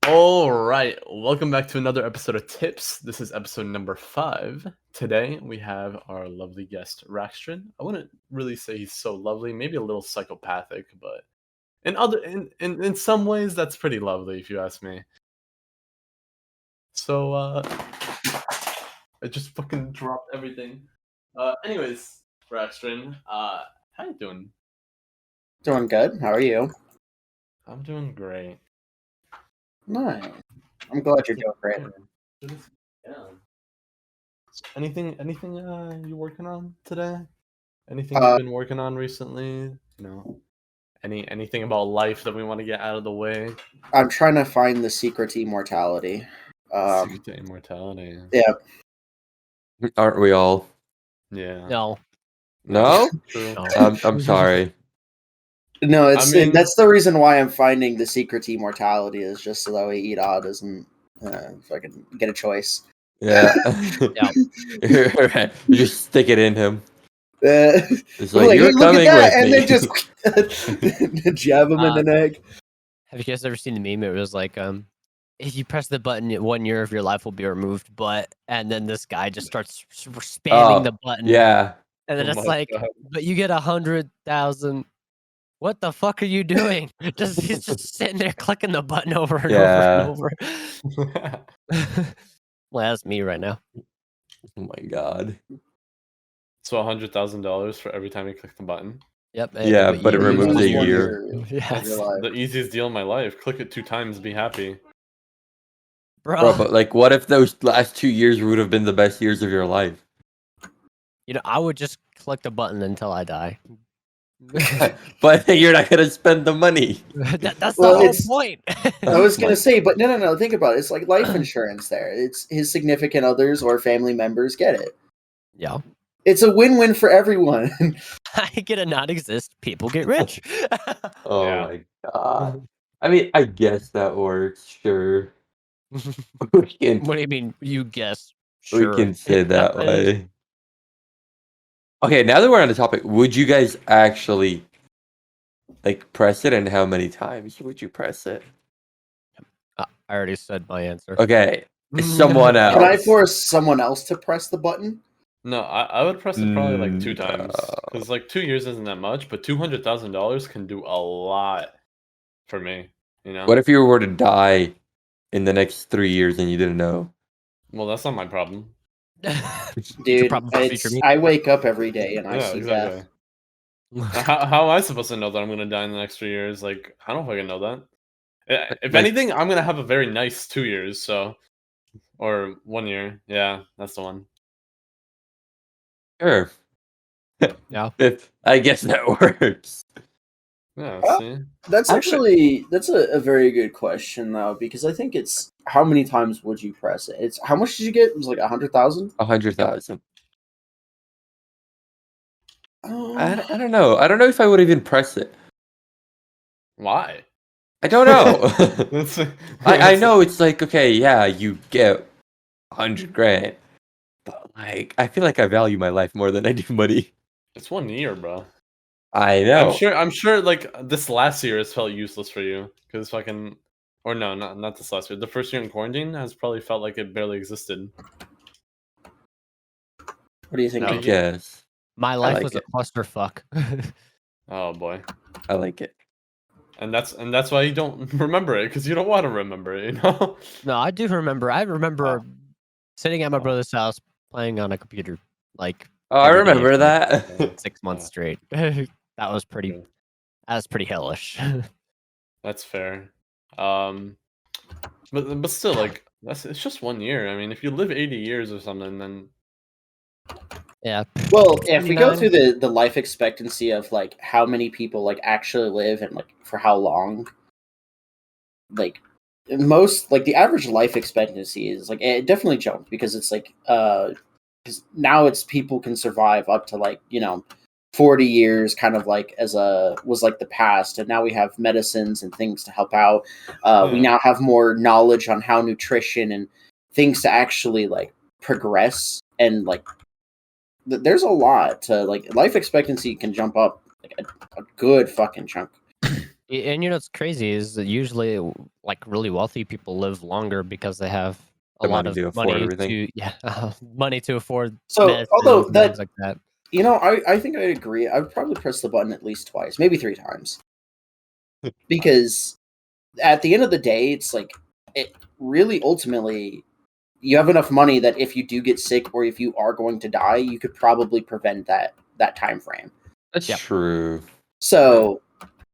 All right, welcome back to another episode of Tips. This is episode number 5. Today we have our lovely guest Raxdryn. I wouldn't really say he's so lovely, maybe a little psychopathic, but in some ways that's pretty lovely if you ask me. So I just fucking dropped everything. Anyways, Raxdryn, how you doing? Doing good. How are you? I'm doing great. Nice. I'm glad you're doing great. Yeah. Anything you working on today? Anything you've been working on recently? Anything about life that we want to get out of the way? I'm trying to find the secret to immortality. Secret to immortality. Yeah. Aren't we all? Yeah. No. No? True. I'm sorry. No, I mean- that's the reason why I'm finding the secret to immortality is just so that way Eda doesn't fucking get a choice. Yeah. Yeah. You just stick it in him. It's like, like, you're hey, look coming at that, with and me. then just jab him in the neck. Have you guys ever seen the meme? It was like, if you press the button, 1 year of your life will be removed, and then this guy just starts spamming the button. Yeah. And then Oh it's my like, God. but you get 100,000. What the fuck are you doing? He's just sitting there clicking the button over and over and over. Well, that's me right now. Oh my god. So $100,000 for every time you click the button. Yep. Yeah, but it removes a One year. Yeah. That's your life. the easiest deal in my life. Click it 2 times, be happy. Bro, but like, what if those last 2 years would have been the best years of your life? I would just click the button until I die. But you're not gonna spend the money. That's Well, the whole point. I was gonna say, but no. Think about it. It's like life insurance. There, it's his significant others or family members get it. Yeah. It's a win-win for everyone. I get a non-exist. People get rich. Oh Yeah. my god. I mean, I guess that works. Sure. we can What do you mean? You guess? we Sure. can say It that happens. way. Okay, now that we're on the topic, would you guys actually like press it, and how many times would you press it? I already said my answer. Okay, someone else. Can I force someone else to press the button? No, I would press it probably like 2 times. No. Because like 2 years isn't that much, but $200,000 can do a lot for me. What if you were to die in the next 3 years and you didn't know? Well, that's not my problem. Dude, problem for future me. I wake up every day and I Yeah, see exactly. death. How am I supposed to know that I'm gonna die in the next 3 years? Like, I don't fucking know that. If Like- anything, I'm gonna have a very nice 2 years, so or 1 year. Yeah, that's the one. Sure. Yeah. I guess that works. Yeah, Well, see? That's I actually a very good question though, because I think it's how many times would you press it? It's how much did you get? It was like 100,000. 100,000. Oh, I don't know. I don't know if I would even press it. Why? I don't know. That's- I know it's like, okay, yeah, you get 100 grand, but like, I feel like I value my life more than I do money. It's 1 year, bro. I know. I'm sure like this last year has felt useless for you because fucking or no, not this last year. The first year in quarantine has probably felt like it barely existed. what do you think? No. I Mike? guess. My life like was it. a clusterfuck. Oh boy. I like it. And that's why you don't remember it because you don't want to remember it, you know? No, I do remember. I remember sitting at my brother's house playing on a computer like Oh, I every day remember for, that. 6 months straight. That was pretty hellish. That's fair. But still, like it's just 1 year. I mean, if you live 80 years or something, then Yeah. Well, if we go 29. through the life expectancy of like how many people like actually live and like for how long, like most like the average life expectancy is like it definitely jumped because it's like because now it's people can survive up to like 40 years kind of like as a was like the past, and now we have medicines and things to help out. We now have more knowledge on how nutrition and things to actually like progress, and like there's a lot to like life expectancy can jump up like a good fucking chunk. And you know what's crazy is that usually, like really wealthy people live longer because they have a The lot money of to afford money everything. money to afford So, medicines although and that things like that. you know, I think I agree. I would probably press the button at least twice, maybe 3 times, because at the end of the day, it's like it really ultimately you have enough money that if you do get sick or if you are going to die, you could probably prevent that time frame. That's Yep. true. So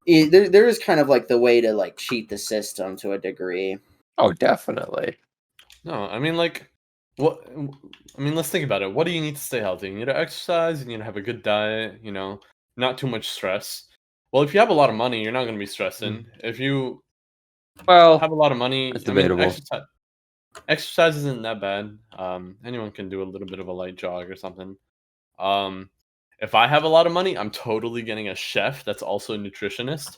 there is kind of like the way to like cheat the system to a degree. Oh, definitely. No, I mean, like, what? I mean, let's think about it. What do you need to stay healthy? You need to exercise. You need to have a good diet. You know, not too much stress. Well, if you have a lot of money, you're not going to be stressing. If you Well, have a lot of money, that's I mean, debatable. exercise isn't that bad. Anyone can do a little bit of a light jog or something. Um, if I have a lot of money, I'm totally getting a chef that's also a nutritionist,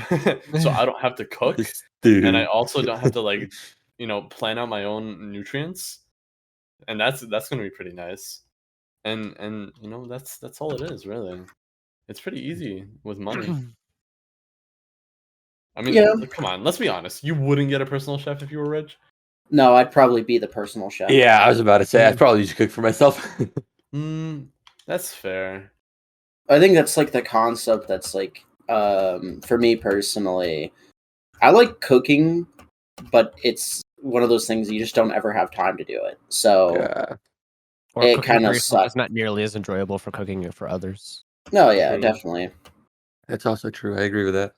so I don't have to cook, This and I dude. also don't have to like, plan out my own nutrients, and that's gonna be pretty nice. And that's all it is really. It's pretty easy with money. I mean, Yeah. come on, let's be honest. You wouldn't get a personal chef if you were rich. No, I'd probably be the personal chef. Yeah, I was about to say I'd probably just cook for myself. That's fair. I think that's like the concept that's like for me personally. I like cooking, but it's one of those things you just don't ever have time to do it. So Yeah. Or it cooking kind for of yourself sucks. is not nearly as enjoyable for cooking it for others. No, yeah, True. definitely. That's also true. I agree with that.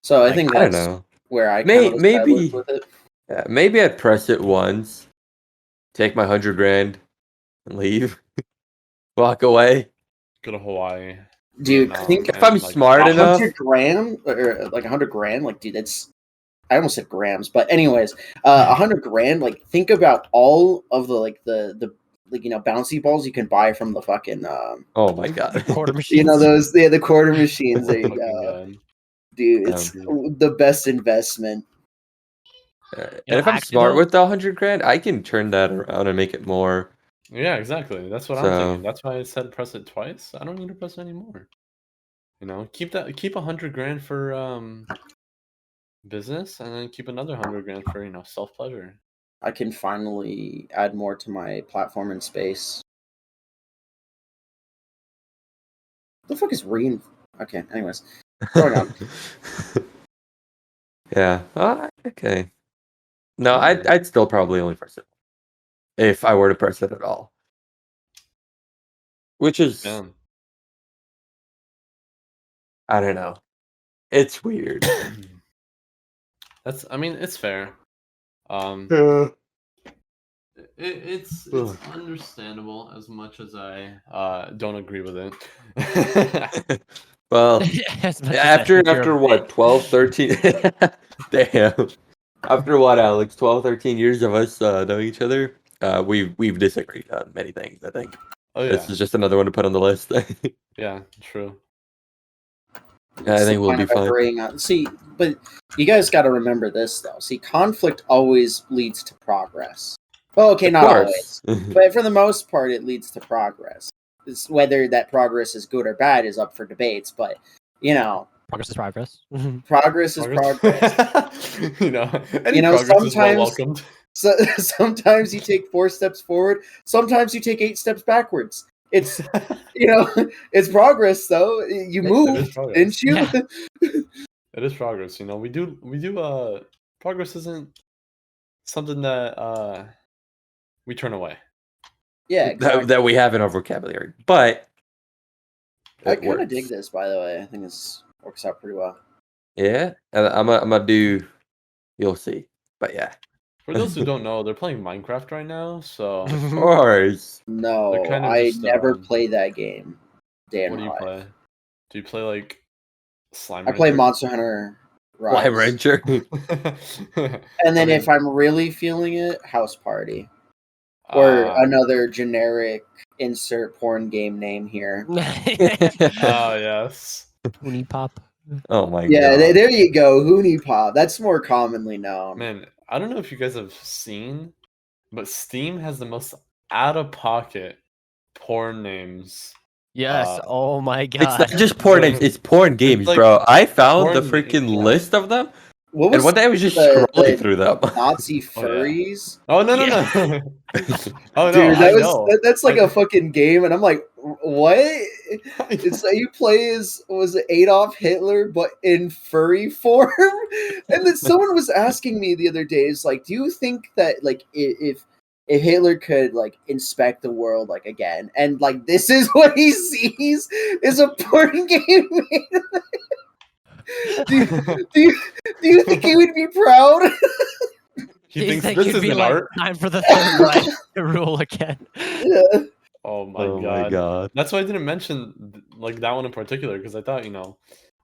So I Like, think I don't that's know. where I kind of was Maybe with it. yeah, maybe I'd press it once, take my 100 grand, and leave. Walk away. Go to Hawaii, Dude, Vietnam, think If I'm and like smart a stay. enough. 100 grand or like 100 grand, like dude, that's I almost said grams, but anyways, 100 grand. Like think about all of the like bouncy balls you can buy from the fucking Oh my god. Quarter machines. those the quarter machines. There you Fucking go, god. dude. It's the best investment. And You know, if I'm actually smart though, with the 100 grand, I can turn that around and make it more. Yeah, exactly. That's what I'm thinking. So That's why I said press it twice. I don't need to press it anymore. Keep 100 grand for business, and then keep another 100 grand for self pleasure. I can finally add more to my platform and space. The fuck is rein? Okay, anyways, going on. yeah. Okay. No, I'd still probably only press it if I were to press it at all. Which is Yeah. I don't know. It's weird. I mean, it's fair. Yeah. It's Ugh. understandable as much as I don't agree with it. Well, as much as I think you're after a what, bitch. 12, 13 damn. After what, Alex, 12, 13 years of us knowing each other, we've disagreed on many things, I think. Oh yeah, This is just another one to put on the list. yeah, true. I What's the think we'll point be of fine. agreeing on? See, but you guys got to remember this though. See, conflict always leads to progress. Well, okay, Of not course. always, but for the most part, it leads to progress. It's whether that progress is good or bad is up for debates, but Progress is progress. progress is progress. Any progress is well Sometimes, welcomed. sometimes you take 4 steps forward. Sometimes you take 8 steps backwards. It's it's progress though. You It moved, is progress. didn't you? Yeah. It is progress. We do progress isn't something that we turn away. Yeah, exactly. that we have in our vocabulary, but I it kind of dig works. this, by the way. I think this works out pretty well. Yeah, and I'm gonna do. You'll see, but yeah. For those who don't know, they're playing Minecraft right now, so Of course. they're No, kind of I just never played that game. Day in what do my you life. play? Do you play like Slime I play Rancher? Monster Hunter Lime Rise. Ranger. And then I if mean, I'm really feeling it, House Party. Or another generic insert porn game name here. yes. Tony Pop. Oh my Yeah, god. there you go. Hoonie Pop. That's more commonly known. Man, I don't know if you guys have seen, but Steam has the most out of pocket porn names Yes. Oh my It's god. not just porn. It's porn games, like bro. I found the porn, freaking yeah. list of them, What and was one day I was just the scrolling through them. Nazi Oh, yeah. furries? Oh no. Oh no, Dude, I know. that's like I- a fucking game, and I'm like, what? It's that you play as was it Adolf Hitler, but in furry form. And then someone was asking me the other day, is like, do you think that like if Hitler could like inspect the world like again, and like this is what he sees is a porn game made. Do you think he would be proud? He Do you thinks think this you'd is be an like art. time for the Third Reich to rule again? Yeah. Oh my Oh god. my god. That's why I didn't mention like that one in particular because I thought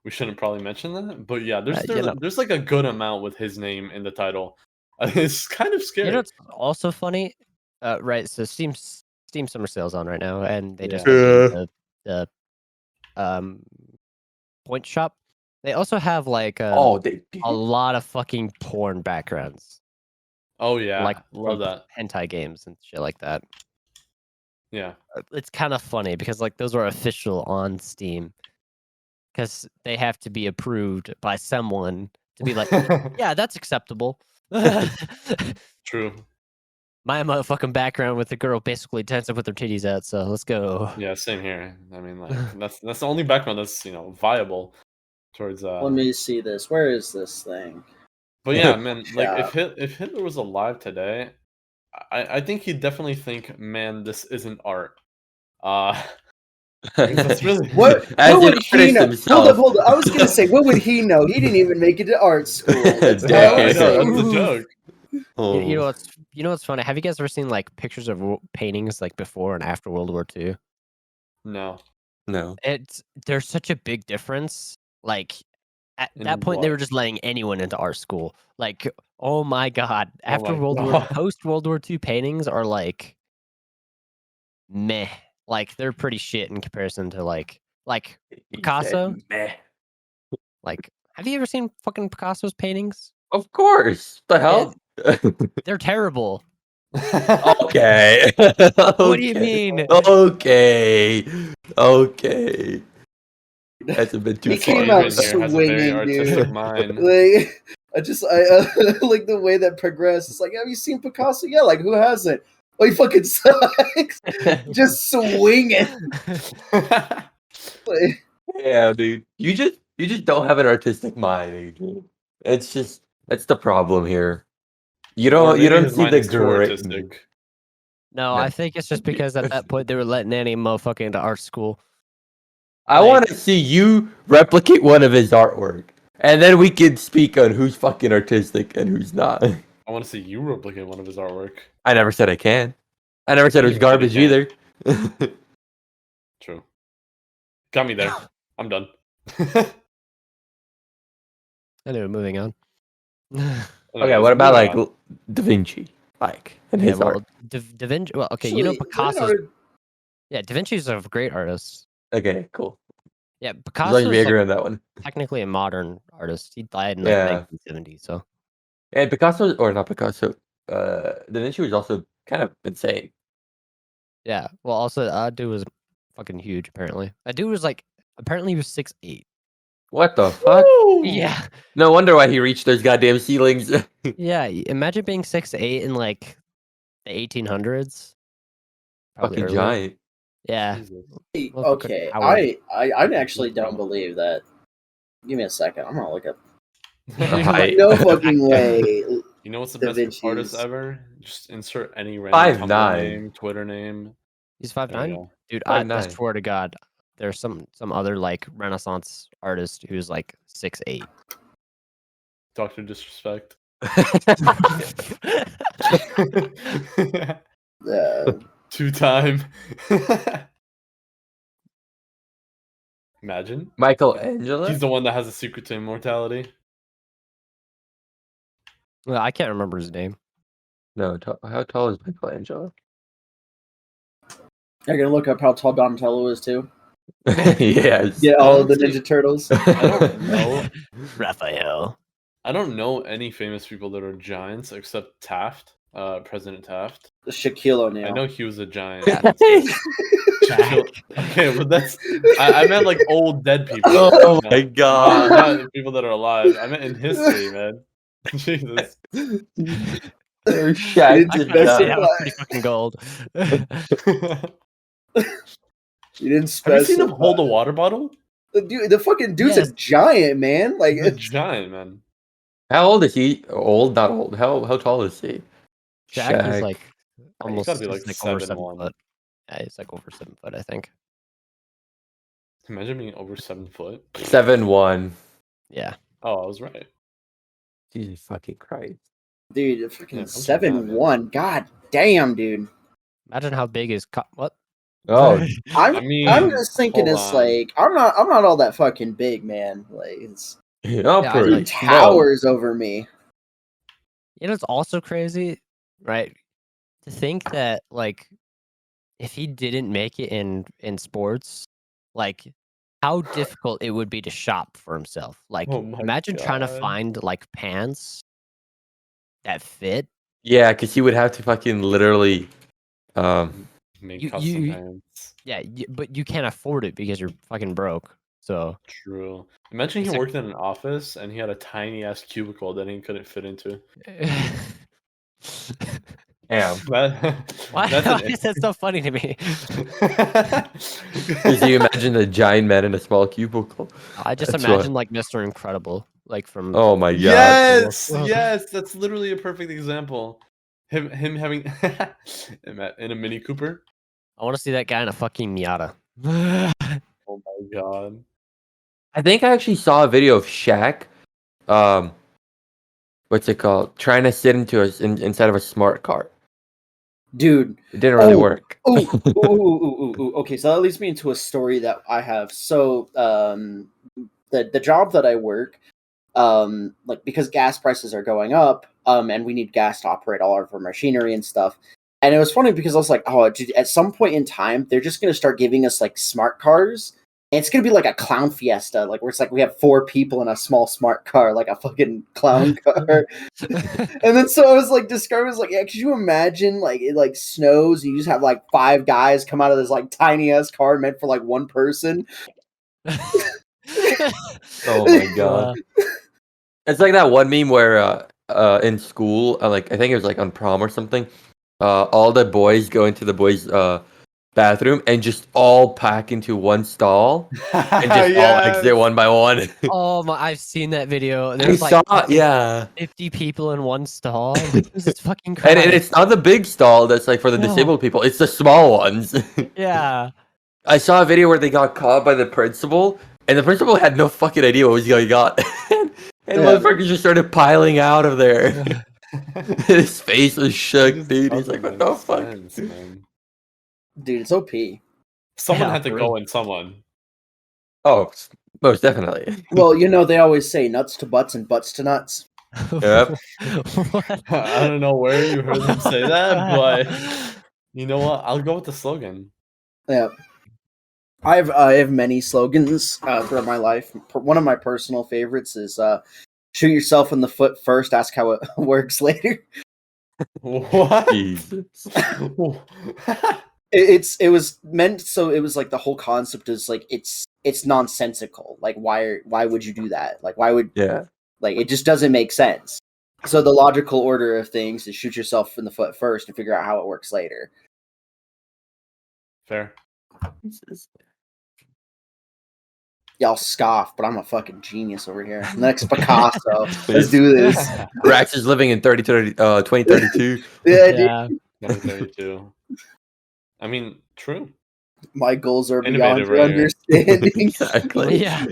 we shouldn't probably mention that. But yeah, there's like a good amount with his name in the title. It's kind of scary. You know what's also funny? Right. So Steam Summer Sale's on right now, and they just Yeah. updated the point shop. They also have like Oh, they a lot of fucking porn backgrounds, Oh yeah, like love that. hentai games and shit like that. Yeah. It's kind of funny because like those are official on Steam because they have to be approved by someone to be like, yeah, that's acceptable. True. My motherfucking background with the girl basically dancing with her titties out. So let's go. Yeah, same here. I mean, like that's the only background that's viable towards. Let me see this. Where is this thing? But yeah, man, like Yeah. if Hitler was alive today, I think he'd definitely think, man, this isn't art. That's really What As would an he artist know? himself. Hold up. I was gonna say, what would he know? He didn't even make it to art school. That's Yeah, all I I'm know saying. that's the joke. Oh. You know what's funny? Have you guys ever seen like pictures of paintings like before and after World War II? No. No. There's such a big difference. Like at In that point, they what? were just letting anyone into art school. Like, oh my god! Oh After my post World War II paintings are like meh. Like they're pretty shit in comparison to like He Picasso. said, meh. Like, have you ever seen fucking Picasso's paintings? Of course. The hell? They're terrible. Okay. What do you mean? Okay. Okay. That's a bit too He See, came far. out Adrian here has a very swinging, artistic dude. mind. Like, like the way that progressed. It's like, have you seen Picasso? Yeah, like who hasn't? Oh, he fucking sucks. Just swinging. Like, Yeah, dude. You just don't have an artistic mind, Adrian. That's the problem here. You Or don't maybe see his mind the is too great. artistic. No, No. I think it's just because at that point they were letting any motherfucker into art school. I Like- want to see you replicate one of his artwork, and then we can speak on who's fucking artistic and who's not. I want to see you replicate one of his artwork. I never said I can. I never said it was You never garbage said you either. True. Got me there. I'm done. Anyway, moving on. Okay, what about like Da Vinci, and Yeah, his well, art? Da Vinci. Well, okay, you know actually, Picasso's. Leonardo- Yeah, Da Vinci's a great artist. Okay, cool. Yeah, As long Picasso's as we agree on that one. technically a modern artist. He died in like Yeah. 1970. So And Picasso, or not Picasso, Da Vinci was also kind of insane. yeah. Well, also that dude was fucking huge. Apparently, that dude was like apparently he was 6'8". What the fuck? Yeah, No wonder why he reached those goddamn ceilings. yeah. Imagine being 6'8" in like the 1800s. Probably Fucking earlier. giant. Yeah. Motherfucker Okay, towered. I actually don't believe that. Give me a second. I'm gonna look up. Height. No fucking way. You know what's the Da best Vinci's- artist ever? Just insert any random 5'9". Tumblr name, Twitter name. He's There we 5'9". go. Dude, I 5'9". swear to God, there's some other like Renaissance artist who's like 6'8". Dr. Disrespect. Uh, 2-time. Imagine. Michelangelo? He's the one that has a secret to immortality. Well, I can't remember his name. No, how tall is Michelangelo? you're gonna look up how tall Donatello is too. Yes. Get all of the Honestly, Ninja Turtles. I don't know. Raphael. I don't know any famous people that are giants except Taft. President Taft. Shaquille I O'Neal. know he was a giant. Yeah. Okay, but that's I meant like old dead people. Oh my not god. people that are alive. I meant in history, man. Jesus. Their Shaq didn't did Honestly, not. that was pretty fucking gold. You didn't Have you seen him specify. hold a water bottle? The fucking dude's Yes. a giant, man. Like He's a giant, man. How old is he? Old, not old. How tall is he? Shaq is like He's almost gotta be he's like over 7'1". 7 foot. Yeah, he's like over 7 foot, I think. Imagine being over 7 foot. 7'1". Yeah. Oh, I was right. Jesus fucking Christ. dude, Yeah, fucking punch him down, 7'1". God damn, dude. Imagine how big his what? Oh, I'm I mean, I'm just thinking hold it's on. like I'm not all that fucking big, man. Like it's you're Yeah, pretty like- small. towers over me. You know, it's also crazy, right? To think that like if he didn't make it in sports, like how difficult it would be to shop for himself. Like Oh my imagine trying to God. find like pants that fit. Yeah, because he would have to fucking literally. Make You- custom you- pants. Yeah, but you can't afford it because you're fucking broke. So True. Imagine he It's like- worked in an office and he had a tiny ass cubicle that he couldn't fit into. Damn. why That's why an is that so funny to me? Because you imagine a giant man in a small cubicle. I just That's imagine what- like Mr. Incredible, like from Oh my god. Yes, Well- yes, that's literally a perfect example. Him having in a Mini Cooper. I want to see that guy in a fucking Miata. Oh my god. I think I actually saw a video of Shaq. What's it called? Trying to sit inside of a smart car. Dude. It didn't really Oh, work. Ooh. Okay, so that leads me into a story that I have. So the job that I work, like because gas prices are going up, and we need gas to operate all of our machinery and stuff. And it was funny because I was like, oh, dude, at some point in time, they're just gonna start giving us like smart cars. And it's gonna be like a clown fiesta, like where it's like we have 4 people in a small smart car, like a fucking clown car. And then so I was like, Discovery was like, yeah, could you imagine like it like snows and you just have like 5 guys come out of this like tiny ass car meant for like one person? Oh my god. It's like that one meme where in school, like I think it was like on prom or something, all the boys go into the boys' bathroom and just all pack into one stall and just all exit one by one. Oh my! I've seen that video. I There's like saw, fucking yeah. 50 people in one stall. This is fucking And crazy. it's not the big stall that's like for the No. disabled people. It's the small ones. Yeah. I saw a video where they got caught by the principal, and the principal had no fucking idea what was going on. And Yeah. motherfuckers just started piling out of there. His face was shook, dude. He's like, what the fuck? Sense, man. Dude, it's OP. Someone Yeah, had to for go real. in someone. Oh, most definitely. Well, you know, they always say nuts to butts and butts to nuts. Yep. What? I don't know where you heard them say that, but you know what? I'll go with the slogan. Yeah. I have many slogans throughout my life. One of my personal favorites is shoot yourself in the foot first, ask how it works later. What? Jesus. It was meant so it was like the whole concept is like it's nonsensical. Like why would you do that? Like why would Yeah. like it just doesn't make sense. So the logical order of things is shoot yourself in the foot first and figure out how it works later. Fair. Y'all scoff, but I'm a fucking genius over here. Next Picasso. Let's do this. Rax is living in 2032. Yeah, dude. Yeah. 2032. I mean, true. My goals are Innovative beyond your right here. understanding. Exactly. Yeah.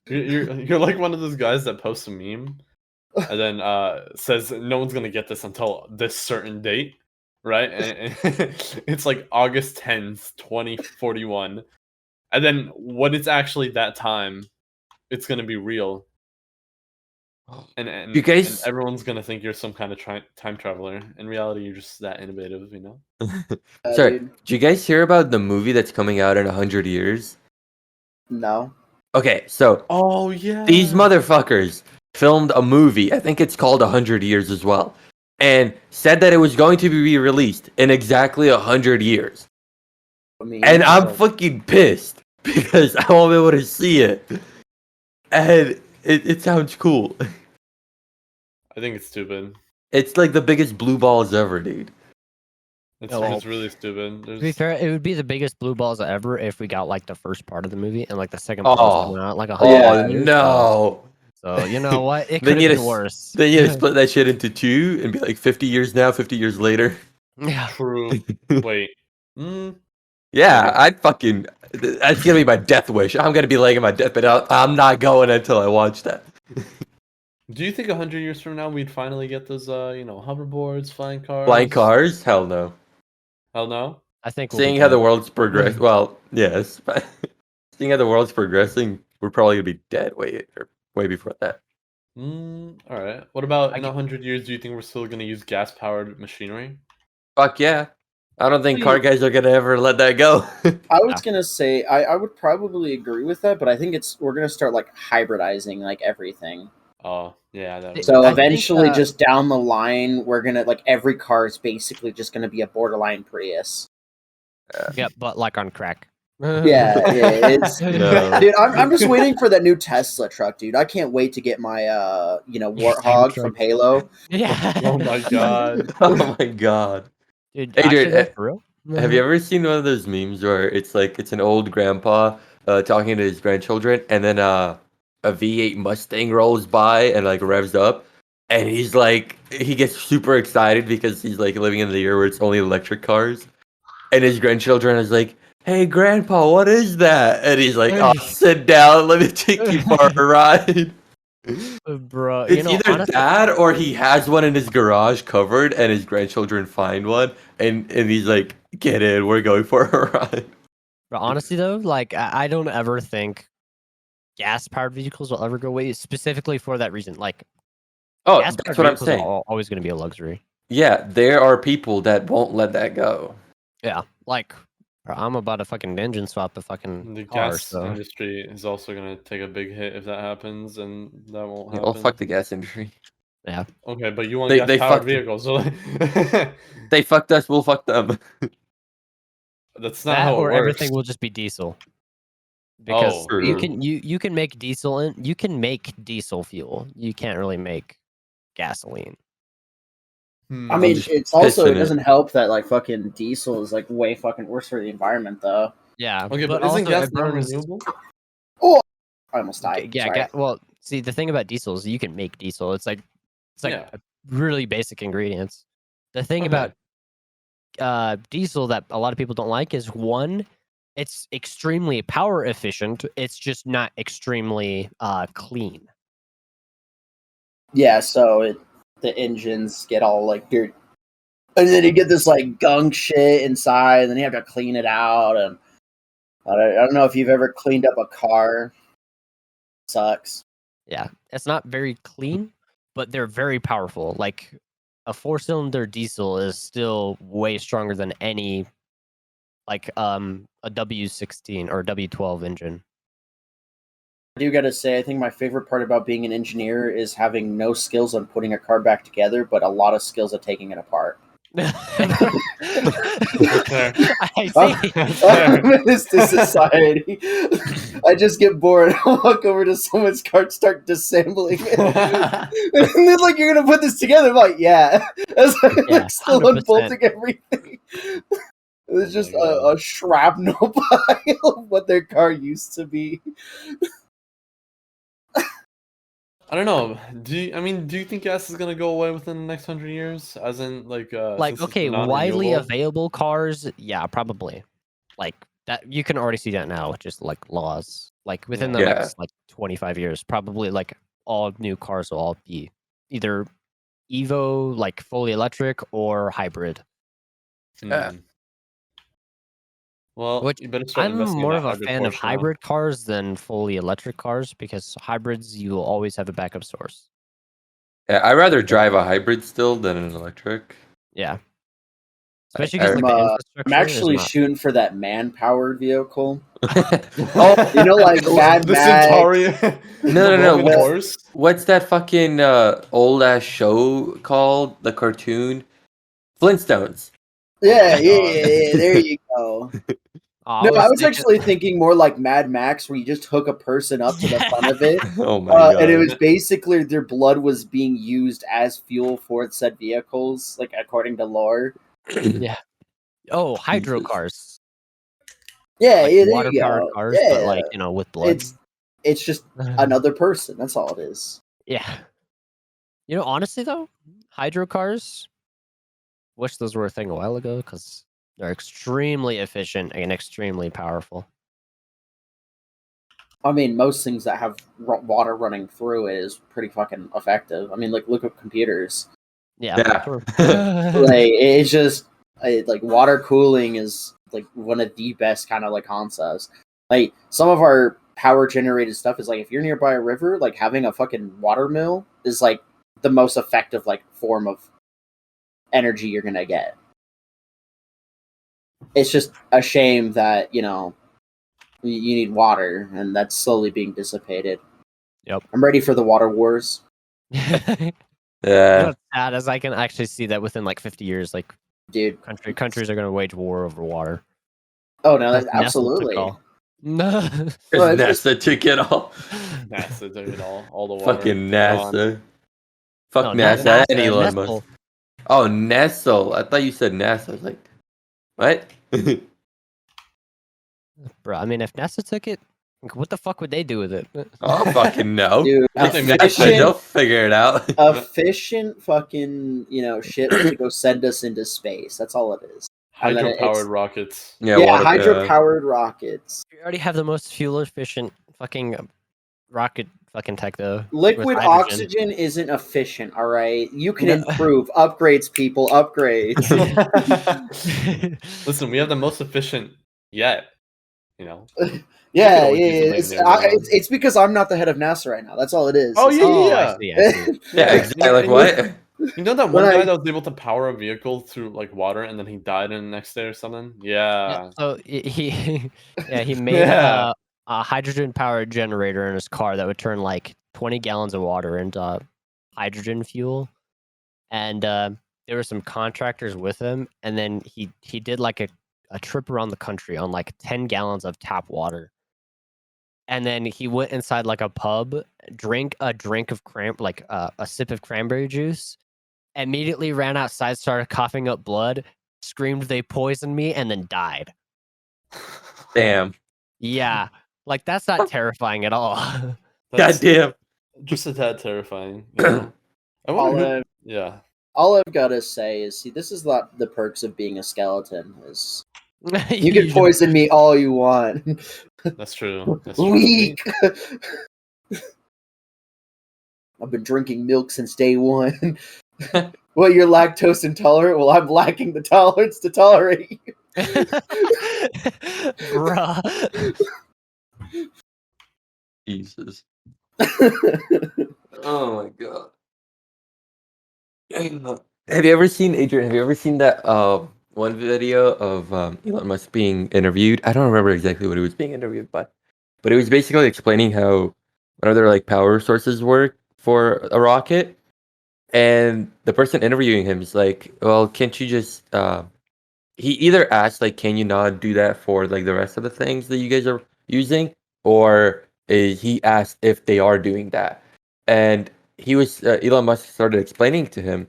You're like one of those guys that posts a meme and then says no one's gonna get this until this certain date, right? And it's like August 10th, 2041. And then when it's actually that time, it's gonna be real. And You guys- and everyone's gonna think you're some kind of time traveler. In reality, you're just that innovative, you know? Sorry, Dude. did you guys hear about the movie that's coming out in 100 years? No. Okay, so Oh yeah. these motherfuckers filmed a movie. I think it's called 100 Years as well. and said that it was going to be re-released in exactly 100 years. I mean, And I'm fucking pissed because I won't be able to see it. And it sounds cool. I think it's stupid. It's like the biggest blue balls ever, dude. It's, Oh, well, it's really stupid. To be There's fair, it would be the biggest blue balls ever if we got like the first part of the movie and like the second part was coming out like 100 Yeah. Oh years. no. So you know what? It They could need have to been worse. They need to split that shit into two and be like 50 years now, 50 years later. Yeah. true. Wait. Yeah, Okay. I'd fucking. That's gonna be my death wish. I'm gonna be laying in my deathbed. I'm not going until I watch that. Do you think 100 years from now we'd finally get those, hoverboards, flying cars? Flying cars? Hell no. Hell no. I think we'll be Seeing how the dead. world's progress. Well, yes, but seeing how the world's progressing, we're probably gonna be dead way before that. All right. What about in I- 100 years? Do you think we're still gonna use gas-powered machinery? Fuck yeah. I don't think See- car guys are gonna ever let that go. I was gonna say I would probably agree with that, but I think we're gonna start like hybridizing like everything. Oh, yeah. That So I think, eventually, just down the line, we're gonna like every car is basically just gonna be a borderline Prius. Yeah, but like on crack. Yeah, it's No. dude. I'm just waiting for that new Tesla truck, dude. I can't wait to get my Warthog from Halo. Yeah. Oh my god. Oh my god. Dude, Hey, actually, dude, though, for real? Have you ever seen one of those memes where it's like it's an old grandpa talking to his grandchildren, and then a V8 Mustang rolls by and like revs up, and he's like he gets super excited because he's like living in the year where it's only electric cars, and his grandchildren is like, "Hey, grandpa, what is that?" And he's like, "Oh, sit down, let me take you for a ride." Bro, It's either honestly, that or he has one in his garage covered, and his grandchildren find one, and he's like, "Get in, we're going for a ride." but honestly though, like I don't ever think gas-powered vehicles will ever go away, specifically for that reason. Like Oh, gas-powered that's what I'm vehicles are saying. always going to be a luxury. Yeah, there are people that won't let that go. Yeah, like bro, I'm about to fucking engine swap a fucking The car. gas So industry is also gonna take a big hit if that happens, and that won't Yeah, happen. well, fuck the gas industry. yeah, Okay, but you want They gas-powered fucked- vehicles, so They fucked us, we'll fuck them. that's not that how it or works. everything will just be diesel. Because Oh, you true. can you can make diesel fuel. You can't really make gasoline. I mean, just it's also pissing it it. doesn't help that like fucking diesel is like way fucking worse for the environment though. Yeah, Okay, but also isn't gas it burns. non-renewable? I almost died. Yeah, Sorry. well, see, the thing about diesel is you can make diesel. It's like Yeah. really basic ingredients. The thing Okay. about diesel that a lot of people don't like is one, it's extremely power efficient. It's just not extremely clean. Yeah, so the engines get all like dirt, and then you get this like gunk shit inside, and then you have to clean it out. And I don't know if you've ever cleaned up a car. Sucks. Yeah, it's not very clean, but they're very powerful. Like a 4-cylinder diesel is still way stronger than any like a W16 or W12 engine. I do gotta say, I think my favorite part about being an engineer is having no skills on putting a car back together, but a lot of skills at taking it apart. Fair. I see. I'm in this society. I just get bored. I'll walk over to someone's car and start disassembling it. And they're like, "You're gonna put this together?" I'm like, "Yeah." As I'm Yeah, like still 100%. unbolting everything. It's just God. a shrapnel pile of what their car used to be. I don't know. Do you think gas is gonna go away within the next 100 years? As in, like, Like, since it's okay, widely non-renewable? available cars, yeah, probably. Like that, you can already see that now, just like laws. Like within the Yeah. next like 25 years, probably like all new cars will all be either Evo, like fully electric, or hybrid. Yeah. Well, Which you better start I'm investing in more that of a hybrid fan of Porsche now. hybrid cars than fully electric cars because hybrids you will always have a backup source. Yeah, I'd rather drive a hybrid still than an electric. Yeah. Especially I because like the I'm infrastructure is actually not. shooting for that man-powered vehicle. Oh, You know, like Mad the Max. Centauri, No, the no, no. Roman horse. What's that fucking old ass show called? The cartoon Flintstones. Yeah, my yeah, God. yeah, yeah. There you go. I No, I was was thinking. actually thinking more like Mad Max, where you just hook a person up to the front of it, Oh my and it god. was basically their blood was being used as fuel for said vehicles, like according to lore. Yeah. Oh, hydro Jesus. cars, Yeah, like yeah, there water you powered go. cars, but Yeah, like with blood. it's just another person. That's all it is. Yeah. Honestly though, hydro cars. Wish those were a thing a while ago because they're extremely efficient and extremely powerful. I mean, most things that have water running through it is pretty fucking effective. I mean, like look at computers. Yeah. Yeah. True. Like it's just like water cooling is like one of the best kind of like concepts. Like some of our power generated stuff is like if you're nearby a river, like having a fucking water mill is like the most effective like form of energy you're gonna get. It's just a shame that you need water, and that's slowly being dissipated. Yep. I'm ready for the water wars, Yeah. What's sad is I can actually see that within like 50 years, like dude. countries are going to wage war over water. Oh no, Because NASA took absolutely. all. No. Because Well, it's NASA took it all. NASA took it all the water. Fucking gone. NASA. Fuck No, NASA and NASA, Elon Nestle. Musk. Oh, Nestle. I thought you said NASA. I was like, what? Bro, I mean, if NASA took it, like, what the fuck would they do with it? Oh, fucking no. dude, It's Nothing makes NASA. sense. They'll figure it out. efficient fucking ships to go send us into space. That's all it is. And then Hydro-powered rockets. Yeah, water, hydro-powered rockets. You already have the most fuel efficient fucking rocket fucking tech though. with Liquid hydrogen. oxygen isn't efficient. All right, you can No. improve. Upgrades, people. Upgrades. Listen, we have the most efficient yet. Yeah, always yeah, use yeah. the main name. It's because I'm not the head of NASA right now. That's all it is. Oh, It's- yeah, Oh, yeah. I see. I see. Yeah, exactly. Like, what? You know that When one guy I- that was able to power a vehicle through like water and then he died in the next day or something? Yeah. So he made Yeah. a hydrogen powered generator in his car that would turn like 20 gallons of water into hydrogen fuel, and there were some contractors with him, and then he did like a trip around the country on like 10 gallons of tap water. And then he went inside like a pub, drank a drink of a sip of cranberry juice, immediately ran outside, started coughing up blood, screamed they poisoned me, and then died. Damn. Yeah, like that's not terrifying at all. That's Goddamn. just a tad terrifying. I wonder yeah. all I've got to say is, see, this is the perks of being a skeleton. Is you can poison me all you want. That's true. That's true. Weak. I've been drinking milk since day one. Well, you're lactose intolerant. Well, I'm lacking the tolerance to tolerate you. Bruh. Jesus. Oh my god. Have you ever seen Adrian? Have you ever seen that one video of Elon Musk being interviewed? I don't remember exactly what he was being interviewed by, but it was basically explaining how what other like power sources work for a rocket. And the person interviewing him is like, "Well, can't you just?" He either asked like, "Can you not do that for like the rest of the things that you guys are using?" Or he asked if they are doing that, and he was Elon Musk started explaining to him,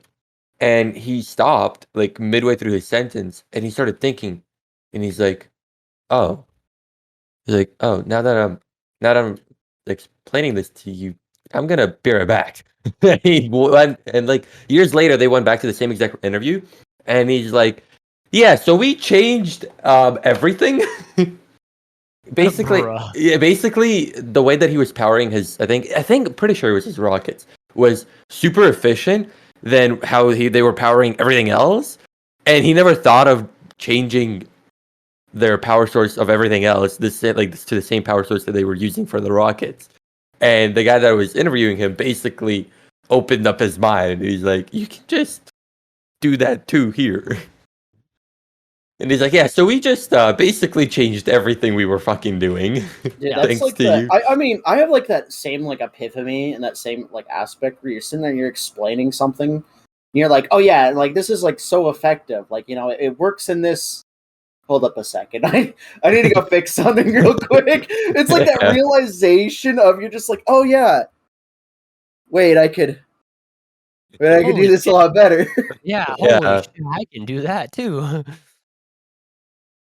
and he stopped like midway through his sentence, and he started thinking, and he's like, "Oh," he's like, "Oh, now that I'm explaining this to you, I'm gonna be right back." He went, and like years later, they went back to the same exact interview, and he's like, "Yeah, so we changed everything." Basically, Bruh. yeah, basically the way that he was powering his, I think, pretty sure it was his rockets, was super efficient than how they were powering everything else, and he never thought of changing their power source of everything else to the same power source that they were using for the rockets. And the guy that was interviewing him basically opened up his mind. He's like, "You can just do that too here." And he's like, yeah, so we just basically changed everything we were fucking doing. Dude, Yeah. that's Thanks like to the. you. I mean, I have like that same like epiphany and that same like aspect where you're sitting there, and you're explaining something, and you're like, oh yeah, like this is like so effective. Like it works in this. Hold up a second, I need to go fix something real quick. It's like that Yeah. realization of you're just like, oh yeah, wait, I could do Holy this a shit. lot better. Yeah, Yeah. holy shit, I can do that too.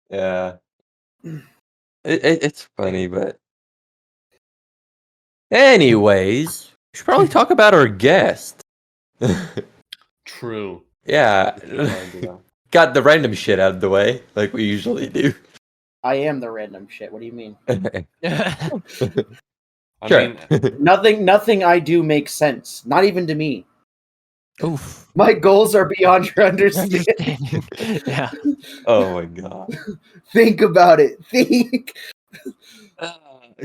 Yeah. It's funny, but anyways, we should probably talk about our guest. True. Yeah. Good idea. Got the random shit out of the way, like we usually do. I am the random shit. What do you mean? I Sure. mean, Nothing I do makes sense. Not even to me. Oof. My goals are beyond your understanding. Understanding. Yeah. Oh my god. Think about it. Think.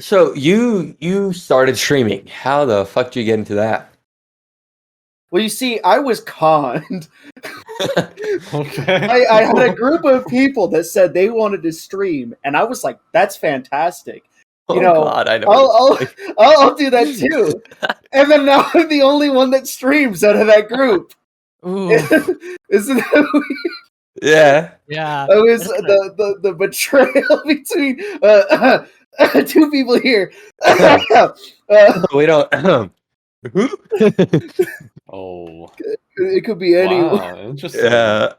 So you started streaming. How the fuck did you get into that? Well, you see, I was conned. okay. I had a group of people that said they wanted to stream, and I was like, "That's fantastic." Oh know, god, I know. what it's like. I'll do that too. And then now I'm the only one that streams out of that group. Ooh. Isn't that weird? Yeah. Yeah. It was That's kinda- the betrayal between two people here. We don't. Oh. It could be anyone. Wow. Interesting. Yeah.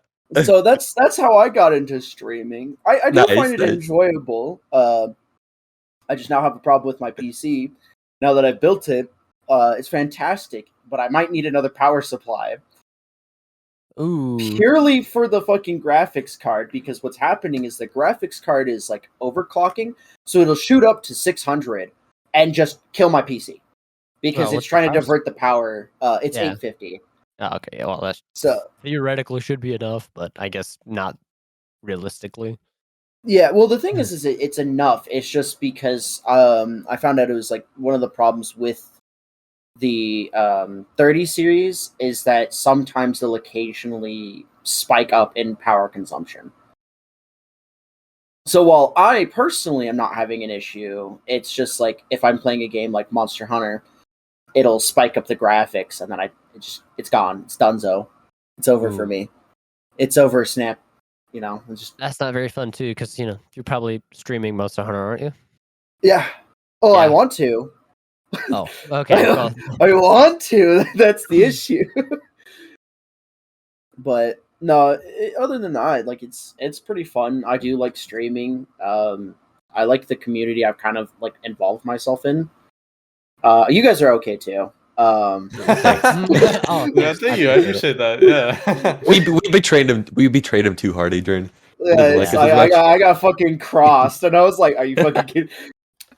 So that's how I got into streaming. I do Nice, find it nice. enjoyable. I just now have a problem with my PC. Now that I've built it, it's fantastic, but I might need another power supply Ooh. purely for the fucking graphics card, because what's happening is the graphics card is like overclocking, so it'll shoot up to 600 and just kill my PC because Oh, it's what's the trying to power divert the power. It's Yeah. 850. Oh, okay. Well, that So theoretically should be enough, but I guess not realistically. yeah, well, the thing is it's enough. It's just because I found out it was like one of the problems with the 30 series is that sometimes they'll occasionally spike up in power consumption. So while I personally am not having an issue, it's just like if I'm playing a game like Monster Hunter, it'll spike up the graphics and then it's gone. It's donezo. It's over for Ooh. me. It's over, Snap. You know, it's just That's not very fun too, because you're probably streaming Monster Hunter, aren't you? yeah. Oh, I Yeah. want to. Oh, okay. Well, I want to. That's the issue. But no, other than that, like it's pretty fun. I do like streaming. I like the community I've kind of like involved myself in. You guys are okay too. Oh, Yeah, thank you. I appreciate that. Yeah. we betrayed him. We betrayed him too hard, Adrian. Yeah, Didn't like it's, us as much. I got fucking crossed, and I was like, "Are you fucking kidding?"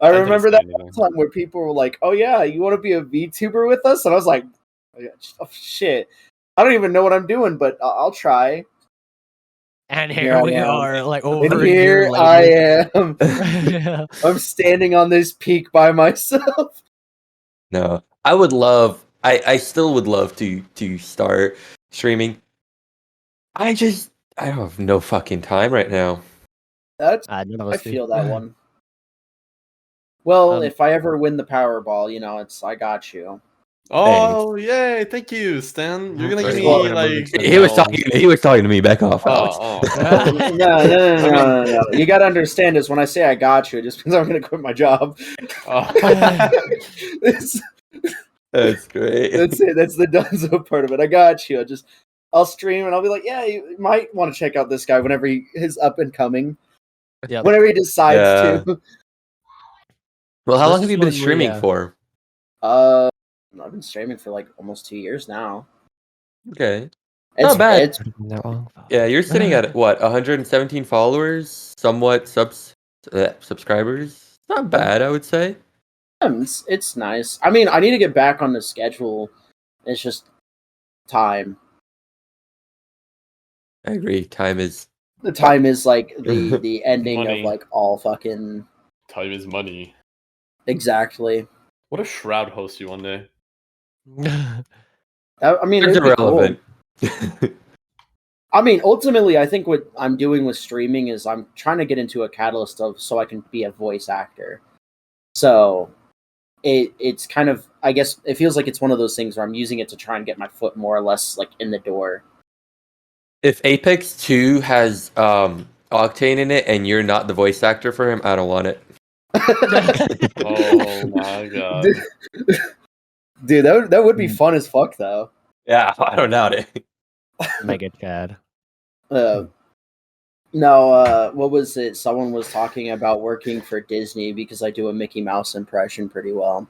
I didn't remember say that anything. time where people were like, "Oh yeah, you want to be a VTuber with us?" And I was like, "Oh shit, I don't even know what I'm doing, but I'll try." and Here here I we am. are, like And over a here year I later. am. Yeah. I'm standing on this peak by myself. No, I would love. I still would love to start streaming. I have no fucking time right now. That's None of I us do. feel that one. Well, Um, if I ever win the Powerball, it's I got you. Oh, yay. Thank you, Stan. You're going to give Well, me, like, He was talking. He was talking to me. Back off, Alex. Oh, No. You gotta understand is when I say I got you, it just means I'm gonna quit my job. oh. That's That's great. it. That's the donezo part of it. I got you. I'll stream and I'll be like, yeah, you might want to check out this guy whenever he's up and coming. Yep. Whenever he decides Yeah. to. Well, how This long have is you been when we, streaming for? I've been streaming for like almost 2 years now. Okay. It's Not bad. It's That long? Yeah, you're sitting at what 117 followers, somewhat subscribers. Not bad, I would say. it's nice. I mean, I need to get back on the schedule. It's just time. I agree. Time is. The time is like the ending Money. of like all fucking Time is money. exactly. What if Shroud hosts you one day? I mean, It's it'd be cool. irrelevant. I mean, ultimately, I think what I'm doing with streaming is I'm trying to get into a catalyst of so I can be a voice actor. So it's kind of, I guess it feels like it's one of those things where I'm using it to try and get my foot more or less like in the door. If Apex 2 has Octane in it and you're not the voice actor for him, I don't want it. Oh my god. Dude, that would be fun as fuck though. Yeah, I don't doubt it. Mega Chad. No, what was it? Someone was talking about working for Disney because I do a Mickey Mouse impression pretty well.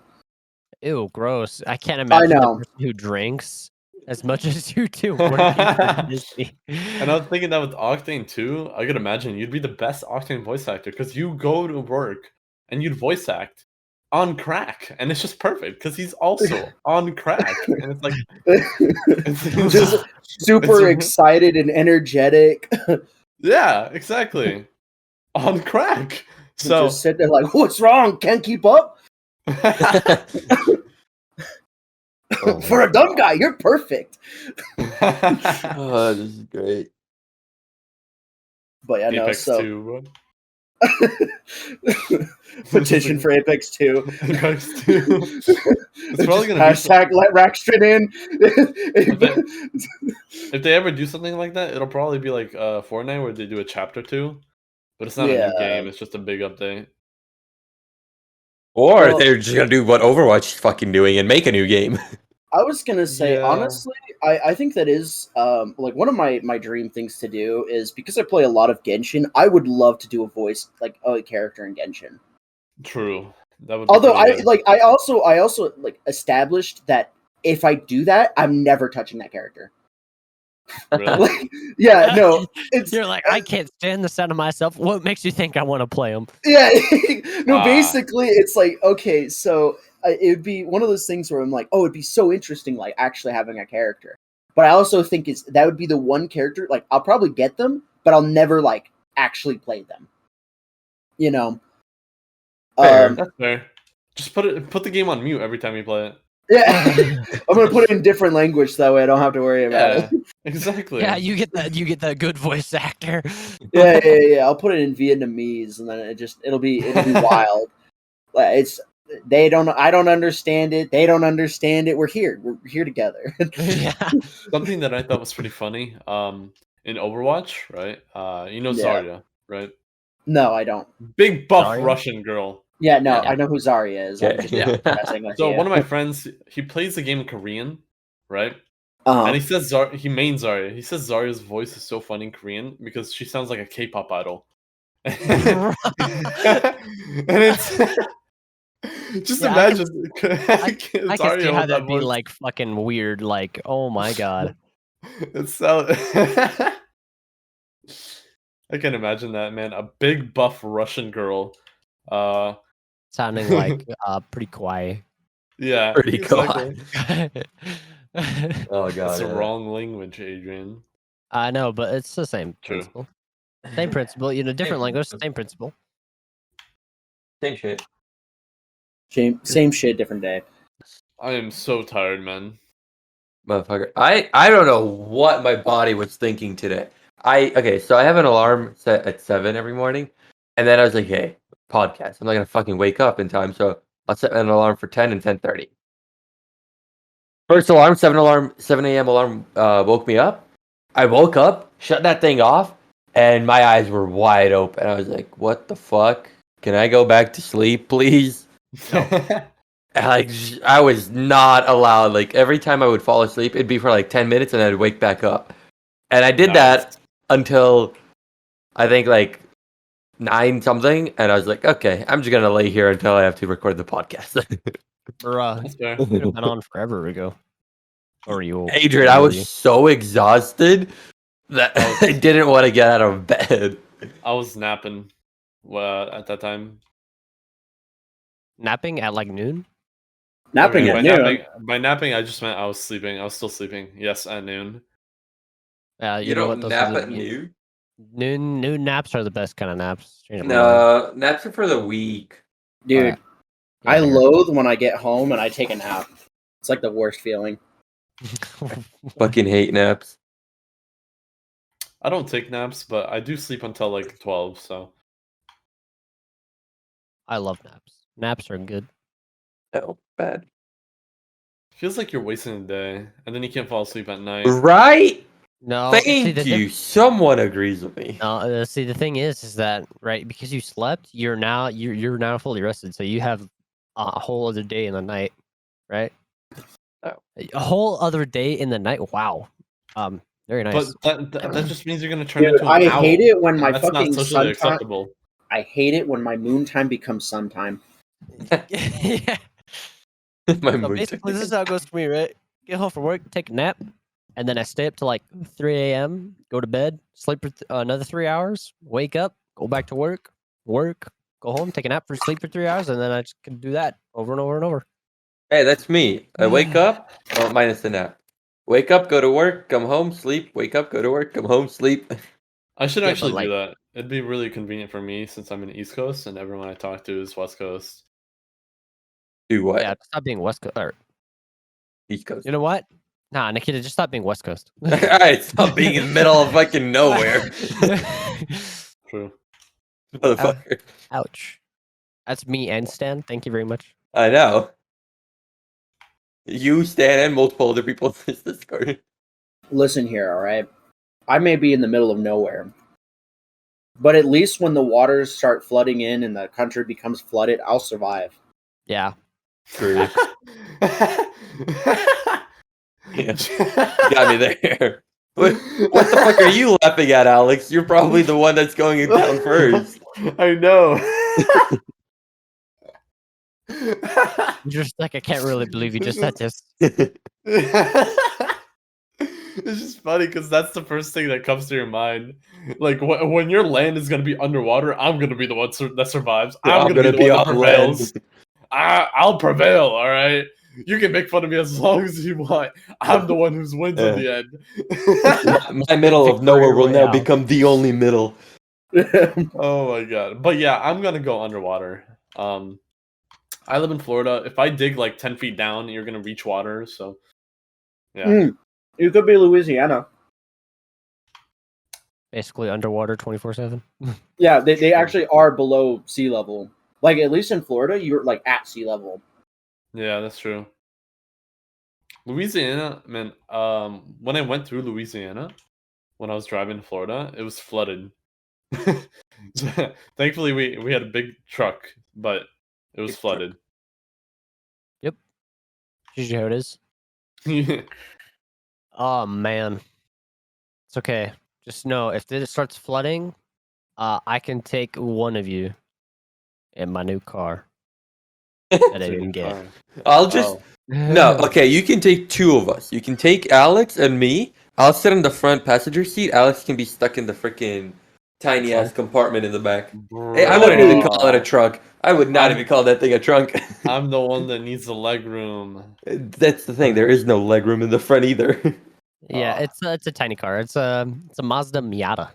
Ew, gross. I can't imagine the know. person who drinks as much as you do working for Disney. And I was thinking that with Octane too, I could imagine you'd be the best Octane voice actor because you go to work and you'd voice act on crack, and it's just perfect because he's also on crack, and it's like it's Just super excited and energetic. Yeah, exactly. On crack. So Just sit there like, what's wrong? Can't keep up? Oh, For a dumb guy, you're perfect. Oh, this is great. But yeah, no, Apex so 2. petition for Apex 2. Apex 2. It's probably gonna be hashtag let Raxdryn in. if they ever do something like that, it'll probably be like Fortnite where they do a chapter 2, but it's not a new game, it's just a big update. Or Well- they're just gonna do what Overwatch is fucking doing and make a new game. I was gonna say, Yeah. honestly, I think that is like one of my dream things to do is because I play a lot of Genshin, I would love to do a voice like a character in Genshin. True. That would be Although pretty good. I also like established that if I do that, I'm never touching that character. Really? Like, yeah, no, it's You're like, I can't stand the sound of myself. What makes you think I want to play him? yeah. No, Ah. basically, it's like okay, so it would be one of those things where I'm like, oh, it'd be so interesting, like actually having a character. But I also think that would be the one character. Like, I'll probably get them, but I'll never like actually play them. You know. Fair. That's fair. Just put the game on mute every time you play it. Yeah, I'm gonna put it in different language that way I don't have to worry about Yeah, it. exactly. Yeah, you get that good voice actor. Yeah. I'll put it in Vietnamese, and then it'll be wild. Like, I don't understand it. They don't understand it. We're here together. Yeah. Something that I thought was pretty funny. In Overwatch, right? You know Yeah. Zarya, right? No, I don't. Big buff Zarya? Russian girl. Yeah, no, Yeah. I know who Zarya is. I'm Yeah. just Yeah. messing with So you. one of my friends, he plays the game in Korean, right? Uh-huh. And he says he mains Zarya. He says Zarya's voice is so funny in Korean because she sounds like a K-pop idol. And it's just Yeah, imagine I can see Zarya how with that that'd be voice. like fucking weird. Like, oh my god. It's so I can imagine that, man. A big buff Russian girl. Sounding like pretty quiet. Yeah, Pretty exactly. Oh god. That's the yeah. wrong language, Adrian. I know, but it's the same True. principle. Same principle. You know, different language, same principle. Same shit. Same shit, different day. I am so tired, man. Motherfucker. I don't know what my body was thinking today. So I have an alarm set at 7 every morning, and then I was like, hey, podcast. I'm not gonna fucking wake up in time, so I'll set an alarm for 10 and 10:30. First alarm, 7 a.m. alarm woke me up. I woke up, shut that thing off, and my eyes were wide open. I was like, what the fuck? Can I go back to sleep, please? And, like, I was not allowed. Like, every time I would fall asleep, it'd be for like 10 minutes and I'd wake back up. And I did that until I think like 9 something. And I was like, okay, I'm just going to lay here until I have to record the podcast. Bruh, That's fair. could have been on forever ago. Or you, Adrian, I was so exhausted that I didn't want to get out of bed. I was napping at that time. napping at like noon. Napping Okay, at noon. by napping, I just meant I was sleeping. I was still sleeping. Yes, at noon. You know what? Those nap are the, at noon? Noon naps are the best kind of naps. Change up my mind. No, naps are for the weak. Dude, Alright. Yeah, I here. loathe when I get home and I take a nap. It's like the worst feeling. Fucking hate naps. I don't take naps, but I do sleep until like 12. So I love naps. Naps are good. No, bad. feels like you're wasting a day, and then you can't fall asleep at night. Right? No, see Thank you. Someone agrees with me. No, see the thing is that right because you slept, you're now fully rested, so you have a whole other day in the night, right? Oh. A whole other day in the night. Wow. Very nice. But that just means you're gonna turn Dude, into an I owl. hate it when and my that's not fucking socially sun time. acceptable. I hate it when my moon time becomes sun time. Yeah. My So mood basically, this is how it goes for me, right? Get home from work, take a nap, and then I stay up to like 3 a.m., go to bed, sleep for another 3 hours, wake up, go back to work, go home, take a nap, sleep for 3 hours, and then I just can do that over and over and over. Hey, that's me. I wake up, oh, minus the nap. Wake up, go to work, come home, sleep. Wake up, go to work, come home, sleep. I should Yeah, actually but, do like- that. It'd be really convenient for me since I'm in the East Coast and everyone I talk to is West Coast. Do what? Yeah, stop being West Coast. Or, East Coast. you know what? Nah, Nikita, just stop being West Coast. Alright, stop being in the middle of fucking nowhere. True. Motherfucker. Ouch. That's me and Stan. Thank you very much. I know. You, Stan, and multiple other people in this Discord. Listen here, all right? I may be in the middle of nowhere, but at least when the waters start flooding in and the country becomes flooded, I'll survive. Yeah. True. Yeah. Got me there. What the fuck are you laughing at, Alex? You're probably the one that's going down first. I know. Just like, I can't really believe you just said this. It's just funny because that's the first thing that comes to your mind. Like when your land is gonna be underwater, I'm gonna be the one that survives. I'm gonna be the one that on land. prevails. I'll prevail. All right. You can make fun of me as long as you want. I'm the one who's wins in the end. My middle of Victory nowhere will now Royale. become the only middle. Oh my god. But yeah, I'm gonna go underwater. I live in Florida. If I dig like 10 feet down, you're gonna reach water. So yeah. You could be Louisiana. Basically underwater 24/7. Yeah, they actually are below sea level. Like, at least in Florida, you're like at sea level. Yeah, that's true. Louisiana, man. When I went through Louisiana, when I was driving to Florida, it was flooded. Thankfully, we had a big truck, but it was flooded. Yep. Usually how it is. Oh man. It's okay. Just know if it starts flooding, I can take one of you in my new car that I didn't get. I'll just no. Okay, you can take two of us. You can take Alex and me. I'll sit in the front passenger seat. Alex can be stuck in the freaking tiny ass compartment in the back. Hey, I wouldn't even call it a trunk. I would not even call that thing a trunk. I'm the one that needs the leg room. That's the thing. There is no legroom in the front either. Yeah, it's a tiny car. It's a Mazda Miata.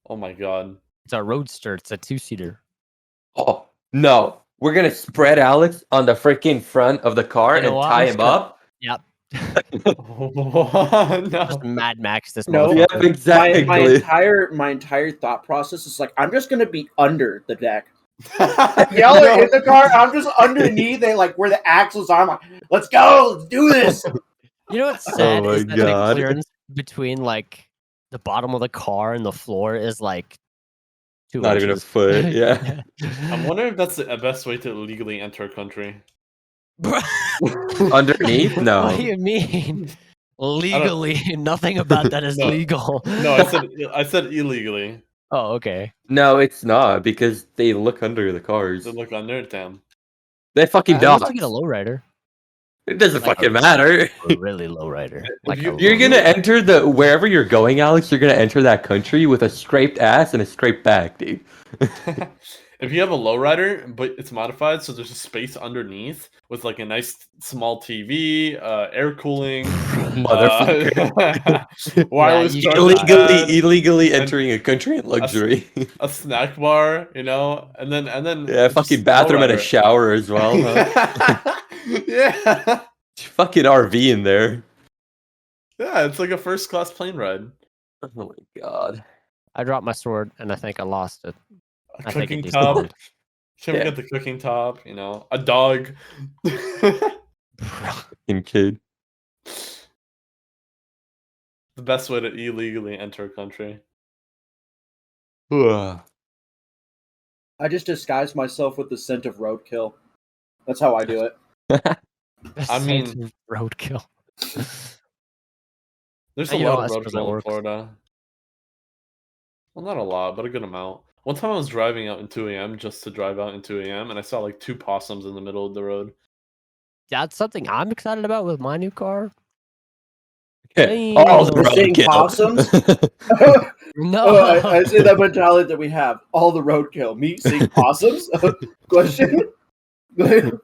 Oh my god. It's a roadster. It's a 2-seater. Oh no, we're gonna spread Alex on the freaking front of the car You know and what? tie I'm him just up. Yep. No. Just Mad Max this No. Yep, motherfucker. exactly. My entire thought process is like, I'm just gonna be under the deck. Y'all are in the car. I'm just underneath. They like where the axles are. I'm like, let's go, let's do this. You know what's sad my is that God. the clearance between like the bottom of the car and the floor is like 2 Not even a inches. foot. Yeah. I'm wondering if that's the best way to legally enter a country. Underneath? No. What do you mean? Legally, nothing about that is No. legal. No, I said illegally. Oh, okay. No, it's not because they look under the cars. To look under, damn. They fucking Unless dogs. you get a lowrider, It doesn't like fucking matter. a really lowrider. Like You're gonna enter the wherever you're going, Alex. You're gonna enter that country with a scraped ass and a scraped back, dude. If you have a lowrider, but it's modified, so there's a space underneath with like a nice small TV, air cooling, Motherfucker. wireless you charging pad, illegally entering a country in luxury. a snack bar, and then Yeah, just fucking bathroom and a lowrider. shower as well. Huh? Yeah, Fucking RV in there. yeah, it's like a first class plane ride. Oh my god. I dropped my sword and I think I lost it. A I think it cooking top. despawned. Can't Yeah. forget the cooking top. A dog. Fucking kid. The best way to illegally enter a country. Ugh. I just disguise myself with the scent of roadkill. That's how I do it. I mean- roadkill. There's Oh, a you know lot what, of I suppose that roadkill in works. Florida. Well, not a lot, but a good amount. One time I was driving out in 2 a.m. just to drive out in 2 a.m. and I saw like 2 possums in the middle of the road. That's something I'm excited about with my new car. All the Damn. Seeing roadkill. possums? No. I see that mentality that we have. All the roadkill. Me seeing possums? Question? Bro,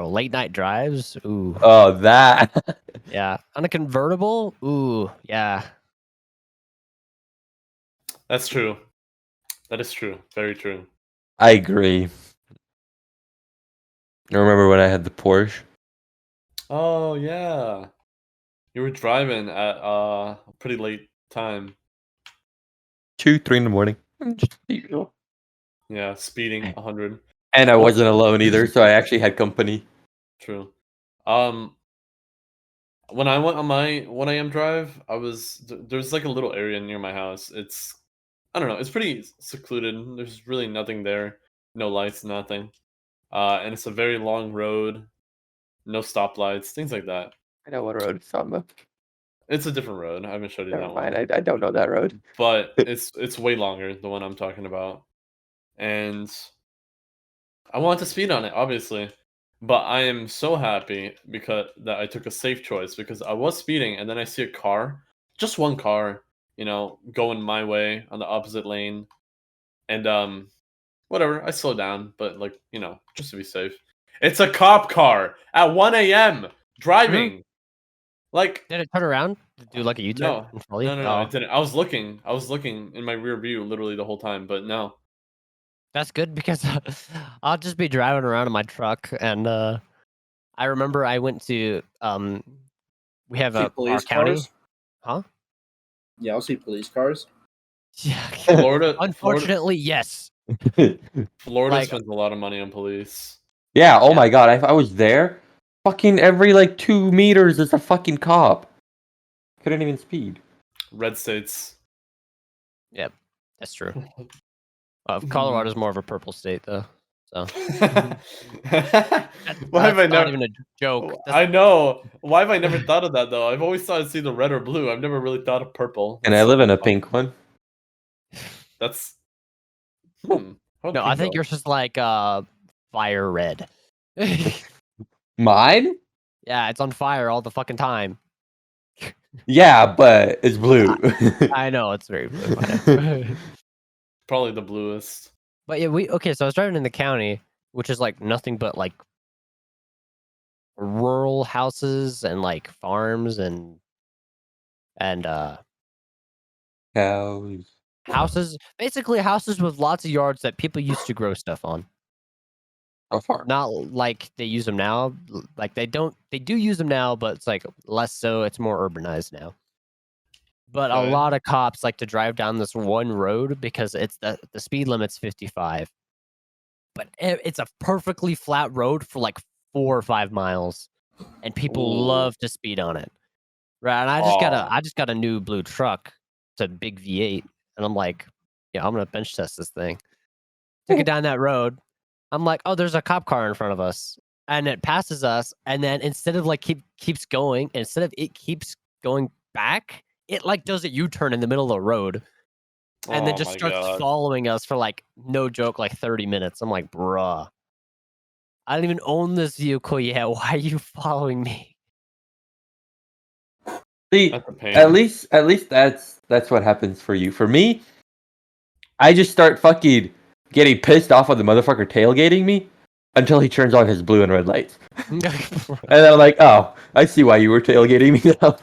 late night drives. Ooh. Oh, that. Yeah. On a convertible. Ooh. Yeah. That's true. That is true. Very true. I agree. I remember when I had the Porsche. Oh yeah. You were driving at a pretty late time. 2, 3 in the morning. Just usual. Yeah, speeding 100. And I wasn't alone either, so I actually had company. True. When I went on my 1 a.m. drive, there's like a little area near my house. I don't know, it's pretty secluded. There's really nothing there. No lights, nothing. And it's a very long road, no stoplights, things like that. I know what road it's on, but It's a different road. I haven't showed you never that mind. one. I don't know that road. But it's way longer, the one I'm talking about. And I want to speed on it, obviously. But I am so happy because that I took a safe choice because I was speeding and then I see a car, just one car, going my way on the opposite lane. And whatever, I slow down, but like, just to be safe. It's a cop car at 1 a.m. driving. Like Did it turn around? Do like a U-turn? no, And follow you? no, I didn't. I was looking in my rear view literally the whole time, but no. That's good because I'll just be driving around in my truck and I remember I went to we have See our police county. cars? Huh? Yeah, I'll see police cars. Yeah. Florida Unfortunately, yes. Florida Like- spends a lot of money on police. Yeah, oh Yeah. my god, if I was there, fucking every like 2 meters is a fucking cop. Couldn't even speed. Red states. That's true. Colorado's more of a purple state though. So Why have I that's not never? even a joke. I know. Why have I never thought of that though? I've always thought it's either red or blue. I've never really thought of purple. And That's I live so in a fun. pink one. That's. How'd No, I pink think go? yours is like fire red. Mine? Yeah, it's on fire all the fucking time. Yeah, but it's blue. I know it's very blue. I know. Probably the bluest. But yeah, so I was driving in the county, which is like nothing but like rural houses and like farms and Cows. houses, basically houses with lots of yards that people used to grow stuff on. How far? Not like they use them now. Like they do use them now, but it's like less so. It's more urbanized now. But Okay. a lot of cops like to drive down this one road because it's the speed limit's 55. But it's a perfectly flat road for like 4 or 5 miles, and people Ooh. love to speed on it. Right, and I just got a new blue truck. It's a big V8, and I'm like, yeah, I'm gonna bench test this thing. Took it down that road. I'm like, oh, there's a cop car in front of us, and it passes us, and then instead of like keeps going, instead of it keeps going back, it like does a U-turn in the middle of the road, and then Oh just my starts God. following us for like no joke, like 30 minutes. I'm like, bruh, I don't even own this vehicle yet. Why are you following me? See, That's a pain. at least that's what happens for you. For me, I just start fucking getting pissed off on the motherfucker tailgating me until he turns on his blue and red lights. And then I'm like, oh, I see why you were tailgating me now.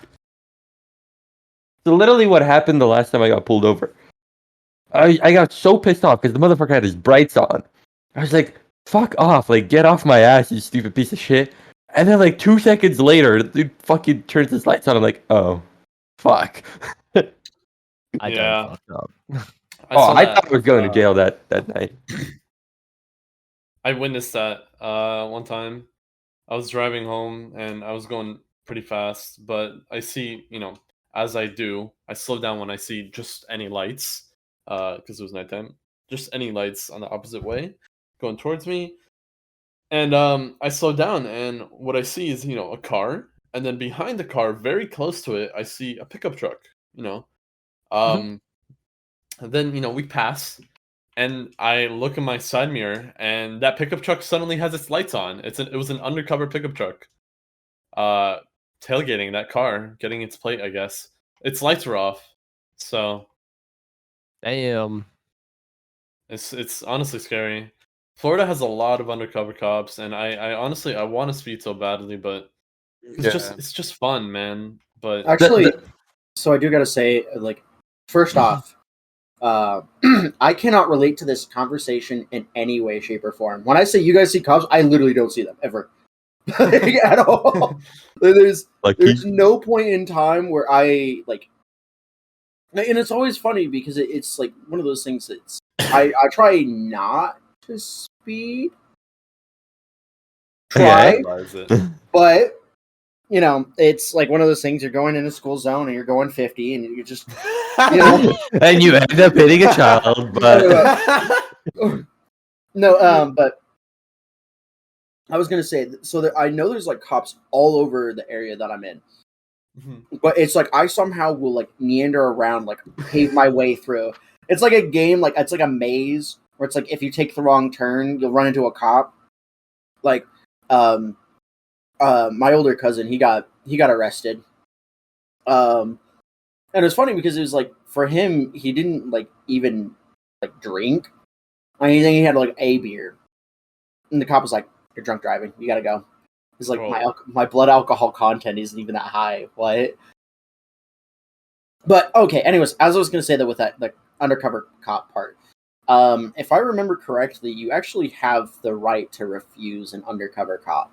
So literally what happened the last time I got pulled over. I got so pissed off because the motherfucker had his brights on. I was like, fuck off, like get off my ass, you stupid piece of shit. And then like 2 seconds later, the dude fucking turns his lights on. I'm like, oh. Fuck. I done Yeah. fucked up. I saw I that. thought I was going to jail that night. I witnessed that one time. I was driving home and I was going pretty fast, but I see, as I do, I slow down when I see just any lights, because it was nighttime, just any lights on the opposite way going towards me. And I slow down, and what I see is, a car, and then behind the car, very close to it, I see a pickup truck. You know, Mhm. um, and then we pass, and I look in my side mirror, and that pickup truck suddenly has its lights on. It was an undercover pickup truck, uh, tailgating that car, getting its plate. I guess its lights were off, so Damn. it's honestly scary. Florida has a lot of undercover cops, and I honestly I want to speed so badly, but Yeah. it's just fun, man. But Actually, so I do gotta say, like, first off, I cannot relate to this conversation in any way, shape, or form. When I say you guys see cops, I literally don't see them ever. Like, at all. There's Lucky. no point in time where I like, and it's always funny because it's like one of those things that's I try not to speed, try, Okay. realize it. but it's like one of those things. You're going in a school zone and you're going 50, and you're just And you end up hitting a child, but no. But I was gonna say, so that I know there's like cops all over the area that I'm in, Mhm. but it's like I somehow will like meander around, like pave my way through. It's like a game, like it's like a maze where it's like if you take the wrong turn, you'll run into a cop. Like, um, my older cousin, he got arrested. And it's funny because it was like for him, he didn't like even like drink or anything. He had like a beer, and the cop was like, "You're drunk driving. You gotta go." He's like, Oh. my blood alcohol content isn't even that high. What? But okay. Anyways, as I was gonna say that with that the undercover cop part, if I remember correctly, you actually have the right to refuse an undercover cop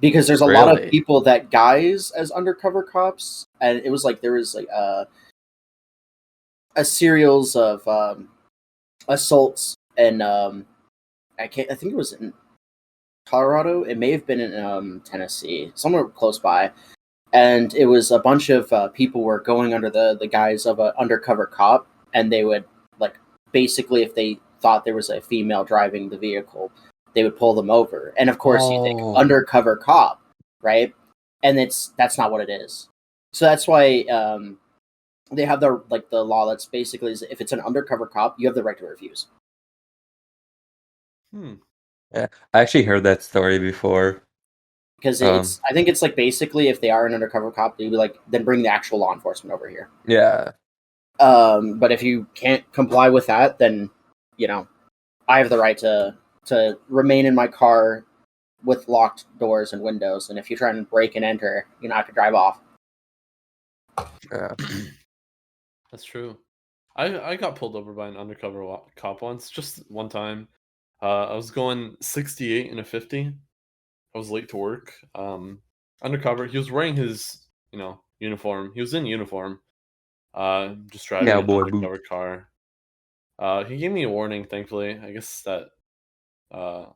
because there's a lot of Really? people that guise as undercover cops, and it was like there was like a series of assaults, and I think it was in Colorado. It may have been in Tennessee, somewhere close by. And it was a bunch of people were going under the guise of an undercover cop, and they would like basically if they thought there was a female driving the vehicle, they would pull them over. And of course, you think Oh. undercover cop, right? And that's not what it is. So that's why they have the law that's basically is if it's an undercover cop, you have the right to refuse. Hmm. Yeah, I actually heard that story before. Because Um, I think it's like basically if they are an undercover cop, they'd be like, then bring the actual law enforcement over here. yeah. But if you can't comply with that, then I have the right to remain in my car with locked doors and windows. And if you try and break and enter, I could drive off. Yeah. That's true. I got pulled over by an undercover cop once, just one time. I was going 68 in a 50. I was late to work. Undercover. He was wearing his, uniform. He was in uniform. Just driving an Cowboy undercover boot. car. He gave me a warning, thankfully. I guess that uh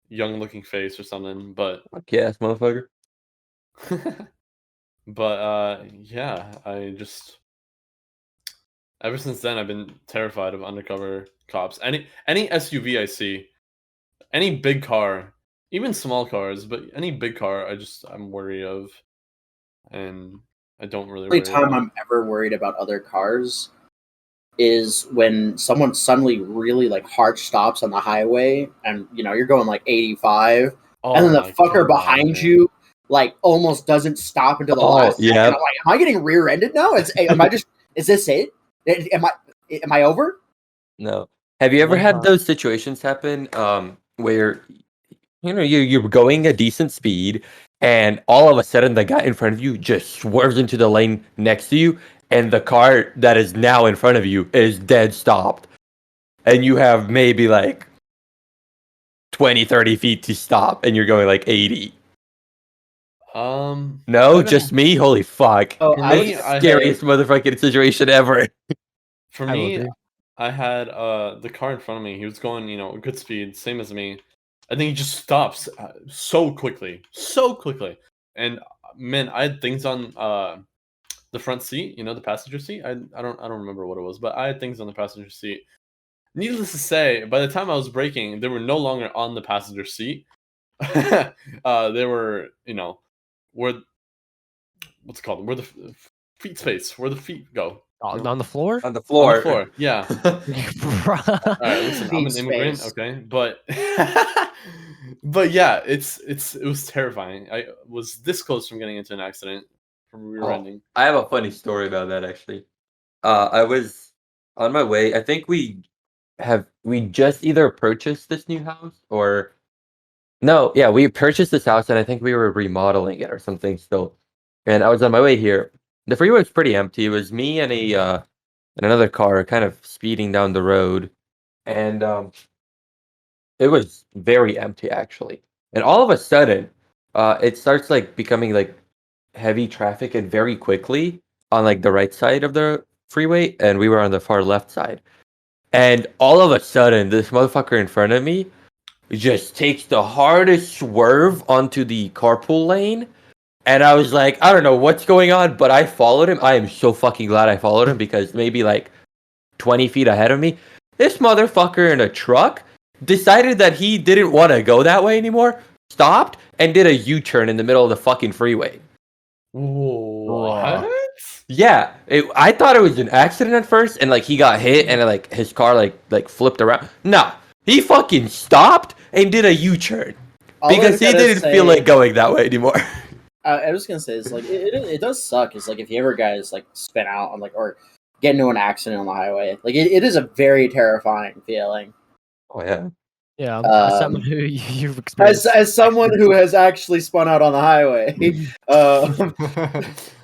young-looking face or something, but Fuck yes, motherfucker. but yeah, I just ever since then I've been terrified of undercover cops. Any SUV I see, any big car, even small cars, but any big car, I'm wary of, and I don't really The only worry time about. I'm ever worried about other cars is when someone suddenly really like hard stops on the highway, and you're going like 85, and Oh then the my fucker god, behind man! you like almost doesn't stop until the Oh, last second. I'm yeah. like, am I getting rear-ended now? Am I just? Is this it? Am I over? No. Have you ever One had time, those situations happen where you're going a decent speed and all of a sudden the guy in front of you just swerves into the lane next to you and the car that is now in front of you is dead stopped and you have maybe like 20, 30 feet to stop and you're going like 80. No, I've been- just me. Holy fuck! Oh, for I me, would I Scariest motherfucking situation ever. for I will me, agree. I had the car in front of me. He was going, good speed, same as me. I think he just stops so quickly, and man, I had things on the front seat, the passenger seat. I don't remember what it was, but I had things on the passenger seat. Needless to say, by the time I was braking, they were no longer on the passenger seat. They were, where what's it called? Where the feet space, where the feet go. You know? On the floor? On the On the floor. floor. Yeah. All right, listen, I'm Feet an immigrant, space. okay, but but yeah, it was terrifying. I was this close from getting into an accident from rear Oh, ending. I have a funny story about that actually. I was on my way. I think we just either purchased this new house or no, yeah, we purchased this house and I think we were remodeling it or something still. And I was on my way here. The freeway was pretty empty. It was me and and another car kind of speeding down the road. And it was very empty actually. And all of a sudden, it starts like becoming like heavy traffic and very quickly on like the right side of the freeway, and we were on the far left side. And all of a sudden, this motherfucker in front of me just takes the hardest swerve onto the carpool lane. And I was like, I don't know what's going on, but I followed him. I am so fucking glad I followed him because maybe like 20 feet ahead of me, this motherfucker in a truck decided that he didn't want to go that way anymore, stopped, and did a U turn in the middle of the fucking freeway. What? Yeah, I thought it was an accident at first, and like he got hit, and like his car like flipped around. Nah, he fucking stopped and did a U-turn All I because he gotta didn't feel say- like going that way anymore. I was gonna say is like it does suck. Is like if you ever guys like spin out on like or get into an accident on the highway, like it is a very terrifying feeling. Oh yeah, Yeah, as someone Um, who you've experienced. as someone who has actually spun out on the highway,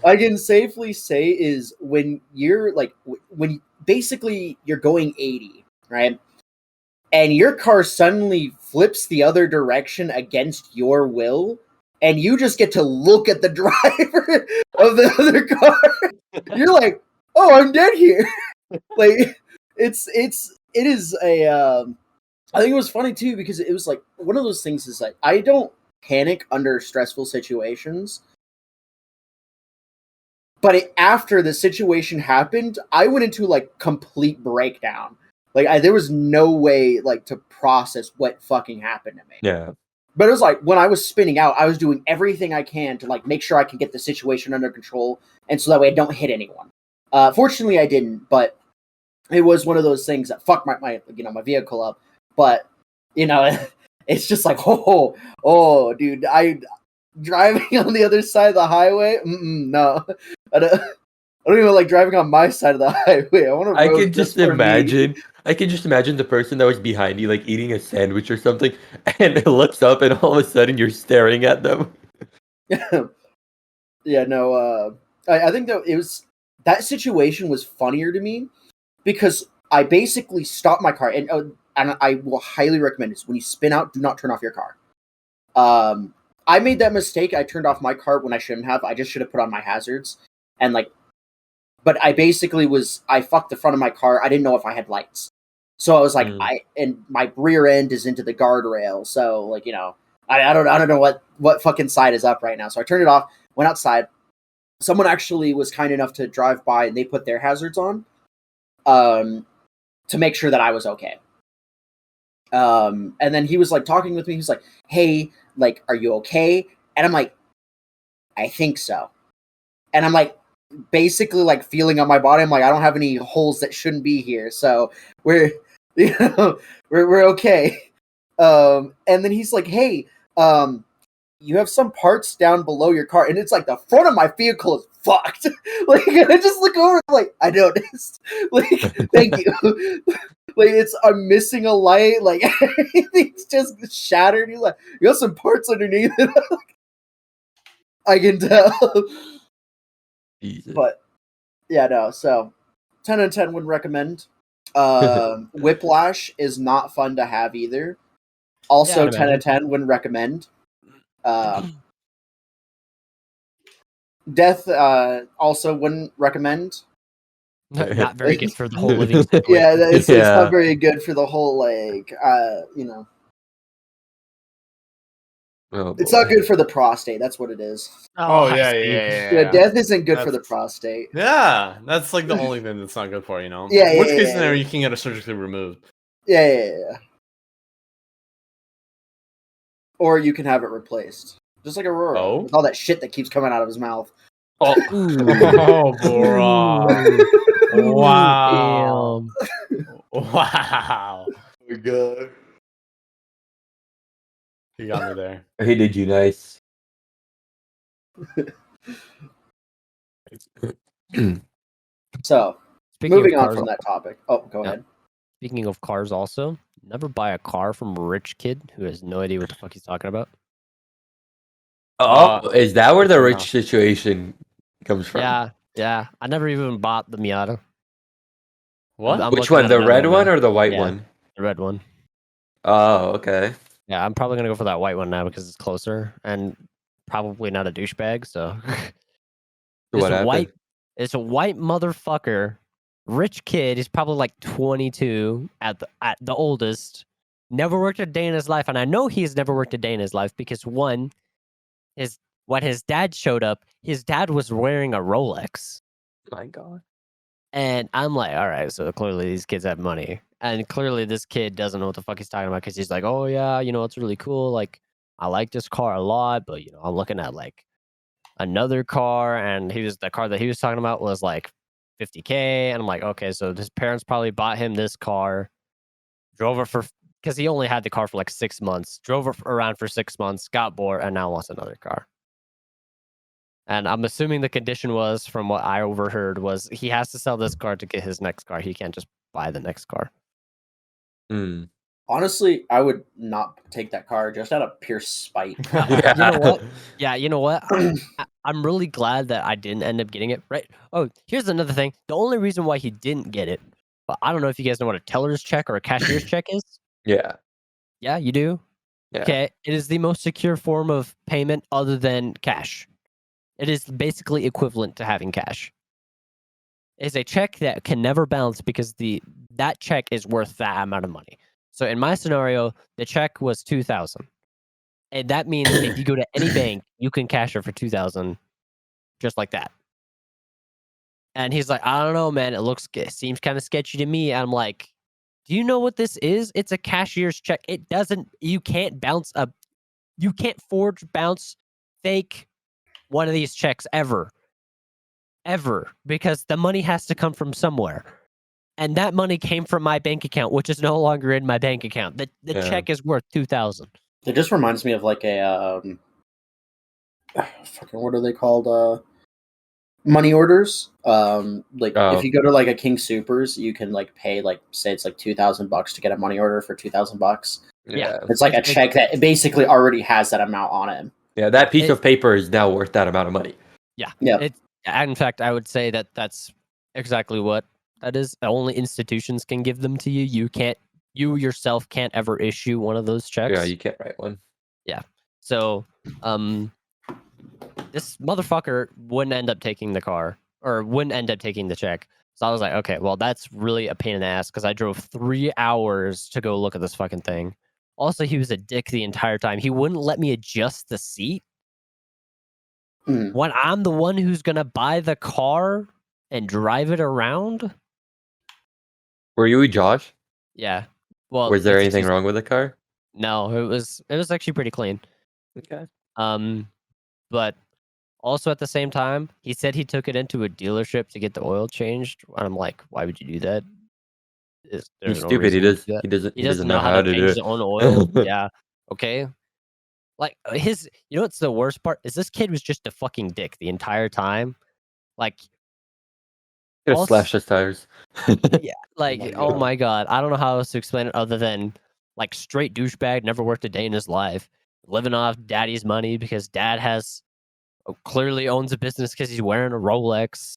I can safely say is when you're like when basically you're going 80, right? And your car suddenly flips the other direction against your will, and you just get to look at the driver of the other car. You're like, "Oh, I'm dead here." Like it is a I think it was funny too because it was like one of those things is like I don't panic under stressful situations. But after the situation happened, I went into like complete breakdown. Like there was no way like to process what fucking happened to me. yeah. But it was like when I was spinning out, I was doing everything I can to like make sure I can get the situation under control, and so that way I don't hit anyone. Fortunately, I didn't, but it was one of those things that fucked my my vehicle up. But it's just like oh, dude, I driving on the other side of the highway. No, I don't even like driving on my side of the highway. I want to. I can just imagine. I can just imagine the person that was behind you, like eating a sandwich or something, and it looks up, and all of a sudden you're staring at them. Yeah, no. I think that that situation was funnier to me because I basically stopped my car, and I will highly recommend this. When you spin out, do not turn off your car. I made that mistake. I turned off my car when I shouldn't have. I just should have put on my hazards, and like, but I basically I fucked the front of my car. I didn't know if I had lights, so I was like, and my rear end is into the guardrail, so like I don't know what fucking side is up right now. So I turned it off, went outside. Someone actually was kind enough to drive by, and they put their hazards on, to make sure that I was okay. And then he was like talking with me. He's like, "Hey, like, are you okay?" And I'm like, "I think so." And I'm like, basically like feeling on my body. I'm like, I don't have any holes that shouldn't be here, so we're we're okay. And then he's like, "Hey, you have some parts down below your car," and it's like the front of my vehicle is fucked. Like I just look over, like I noticed. Like thank you. Like I'm missing a light. Like everything's just shattered. He's like, "You got some parts underneath it." I can tell. Jesus. But yeah, no. So 10 out of 10 would recommend. Whiplash is not fun to have either. Also, Yeah, I'd 10 out of imagine. 10 wouldn't recommend. Death also wouldn't recommend. Not very good for the whole living situation. Yeah, it's Yeah. not very good for the whole Oh, it's not boy. good for the prostate. That's what it is. Oh I yeah, see. Yeah, death isn't good for the That's- prostate. Yeah, that's like the only thing that's not good for you know. Yeah, Worst yeah, case yeah, scenario, yeah. you can get it surgically removed. Yeah. Or you can have it replaced, just like Aurora, Oh? with all that shit that keeps coming out of his mouth. Oh, Oh, bro! Ooh. Wow! Damn. Wow! my God. You got me there. He did you nice. So, Speaking moving of on cars, from that topic. Oh, go Yeah. ahead. speaking of cars, also, never buy a car from a rich kid who has no idea what the fuck he's talking about. Oh, is that where the no. rich situation comes from? Yeah. I never even bought the Miata. What? I'm Which looking one, at the another red one now. or the white Yeah. one? The red one. Oh, okay. Yeah, I'm probably gonna go for that white one now because it's closer and probably not a douchebag. So So what happened? it's a white motherfucker, rich kid. He's probably like 22 at the oldest. Never worked a day in his life, and I know he's never worked a day in his life because when his dad showed up, his dad was wearing a Rolex. My God. And I'm like, all right, so clearly these kids have money. And clearly this kid doesn't know what the fuck he's talking about because he's like, oh, yeah, it's really cool. Like, I like this car a lot, but, I'm looking at like another car. And the car that he was talking about was like $50K. And I'm like, okay, so his parents probably bought him this car, drove it because he only had the car for like 6 months, drove it around for 6 months, got bored, and now wants another car. And I'm assuming the condition was, from what I overheard, was he has to sell this car to get his next car. He can't just buy the next car. Hmm. Honestly, I would not take that car just out of pure spite. You know what? Yeah, you know what? I'm really glad that I didn't end up getting it. Right? Oh, here's another thing. The only reason why he didn't get it, but I don't know if you guys know what a teller's check or a cashier's check is. Yeah. Yeah, you do? Yeah. Okay. It is the most secure form of payment other than cash. It is basically equivalent to having cash. It's a check that can never bounce because that check is worth that amount of money. So in my scenario, the check was $2,000, and that means if you go to any bank, you can cash it for $2,000, just like that. And he's like, I don't know, man. It seems kind of sketchy to me. And I'm like, do you know what this is? It's a cashier's check. You can't forge, bounce, fake one of these checks ever, because the money has to come from somewhere. And that money came from my bank account, which is no longer in my bank account. The check is worth $2,000. It just reminds me of like a fucking what are they called? Money orders. If you go to like a King Supers, you can like pay like say it's like $2,000 to get a money order for $2,000. Yeah. It's like a check that basically already has that amount on it. Yeah, that piece of paper is now worth that amount of money. Yeah. Yeah. In fact, I would say that's exactly what that is. Only institutions can give them to you. You yourself can't ever issue one of those checks. Yeah, you can't write one. Yeah. So, this motherfucker wouldn't end up taking the car or wouldn't end up taking the check. So I was like, okay, well, that's really a pain in the ass because I drove 3 hours to go look at this fucking thing. Also, he was a dick the entire time. He wouldn't let me adjust the seat when I'm the one who's going to buy the car and drive it around. Were you with Josh? Yeah. Well, Was there anything wrong with the car? No, it was actually pretty clean. Okay. But also at the same time, he said he took it into a dealership to get the oil changed. And I'm like, why would you do that? He's There's no stupid. reason to do that. He doesn't know how to do change it. his own oil. Yeah. Okay. Like you know what's the worst part is this kid was just a fucking dick the entire time. Like, Could have slashed his tires. yeah, like oh my god, I don't know how else to explain it other than like straight douchebag, never worked a day in his life, living off daddy's money because dad clearly owns a business because he's wearing a Rolex.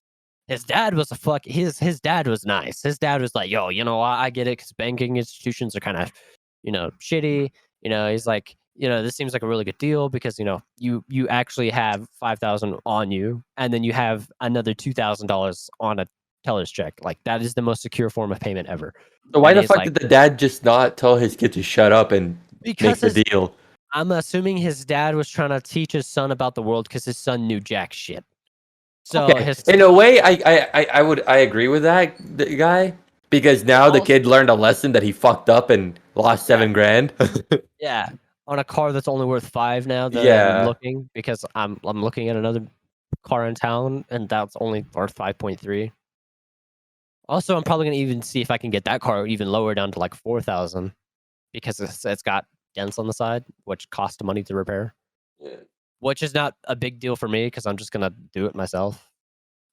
His dad was his dad was nice. His dad was like, yo, I get it because banking institutions are kind of, shitty. He's like, this seems like a really good deal because you actually have 5,000 on you, and then you have another $2,000 on a teller's check. Like that is the most secure form of payment ever. So why And the he's fuck like, did the dad just not tell his kid to shut up and make because the deal? I'm assuming his dad was trying to teach his son about the world because his son knew jack shit. So Okay, in a way, I agree with that guy, because now the kid learned a lesson that he fucked up and lost $7,000. Yeah, on a car that's only worth 5 now that I'm Yeah. looking, because I'm looking at another car in town and that's only worth 5.3. Also, I'm probably gonna even see if I can get that car even lower down to like 4,000 because it's got dents on the side, which cost money to repair. Yeah. Which is not a big deal for me because I'm just gonna do it myself.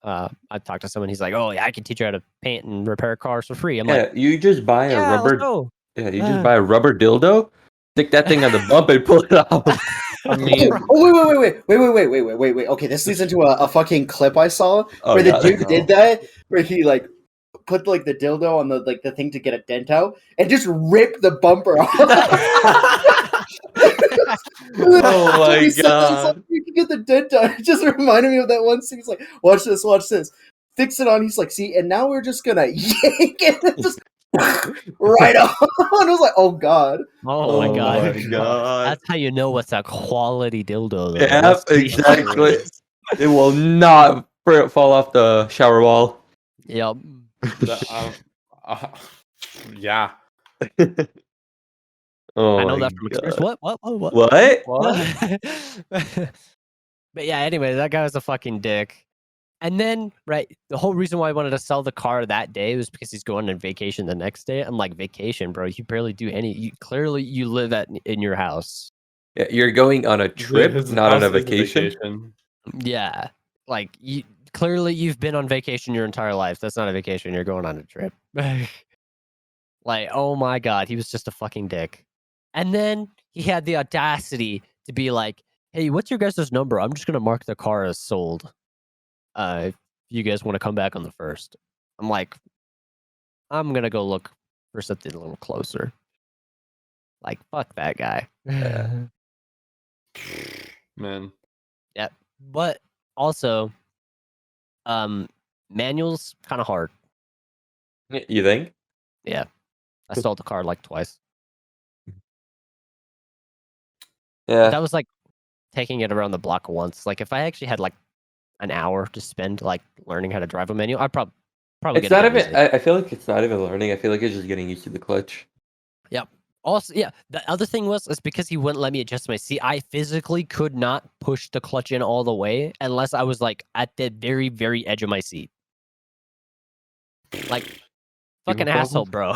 I talked to someone. He's like, "Oh yeah, I can teach you how to paint and repair cars for free." I'm like, You just buy a "Yeah, let's rubber. go." Yeah, you just buy a rubber dildo, stick that thing on the bump, and pull it off. I mean, Wait. Okay, this leads into a fucking clip I saw Oh, where the God. dude did that, where he like put like the dildo on the thing to get a dent out and just ripped the bumper off. Oh my He said, "It's like, God. you can get the dent out." It just reminded me of that one scene. He's like, watch this. Fix it on. He's like, see, and now we're just gonna yank it and just right on. I was like, oh God. Oh my god. God. That's how you know what's a quality dildo, though. Yeah, Let's be exactly. serious. It will not fall off the shower wall. Yep. yeah. Oh I know my that from experience. God. What? What? But yeah, anyway, that guy was a fucking dick. And then, right, the whole reason why I wanted to sell the car that day was because he's going on vacation the next day. I'm like, vacation, bro? You barely do any. Clearly, you live in your house. Yeah, you're going on a trip, His not on house a is vacation. Yeah, like clearly you've been on vacation your entire life. That's not a vacation. You're going on a trip. Like, oh my god, he was just a fucking dick. And then he had the audacity to be like, "Hey, what's your guys' number? I'm just gonna mark the car as sold. If you guys want to come back on the 1st." I'm like, I'm gonna go look for something a little closer. Like, fuck that guy. Man. Yeah, but also, manual's kind of hard. You think? Yeah, I stole the car like twice. Yeah. That was like taking it around the block once. Like, if I actually had like an hour to spend like learning how to drive a manual, I'd probably It's get it not done even. easily. I feel like it's not even learning. I feel like it's just getting used to the clutch. Yep. Also, yeah, the other thing is because he wouldn't let me adjust my seat. I physically could not push the clutch in all the way unless I was like at the very, very edge of my seat. Like, fucking asshole, bro.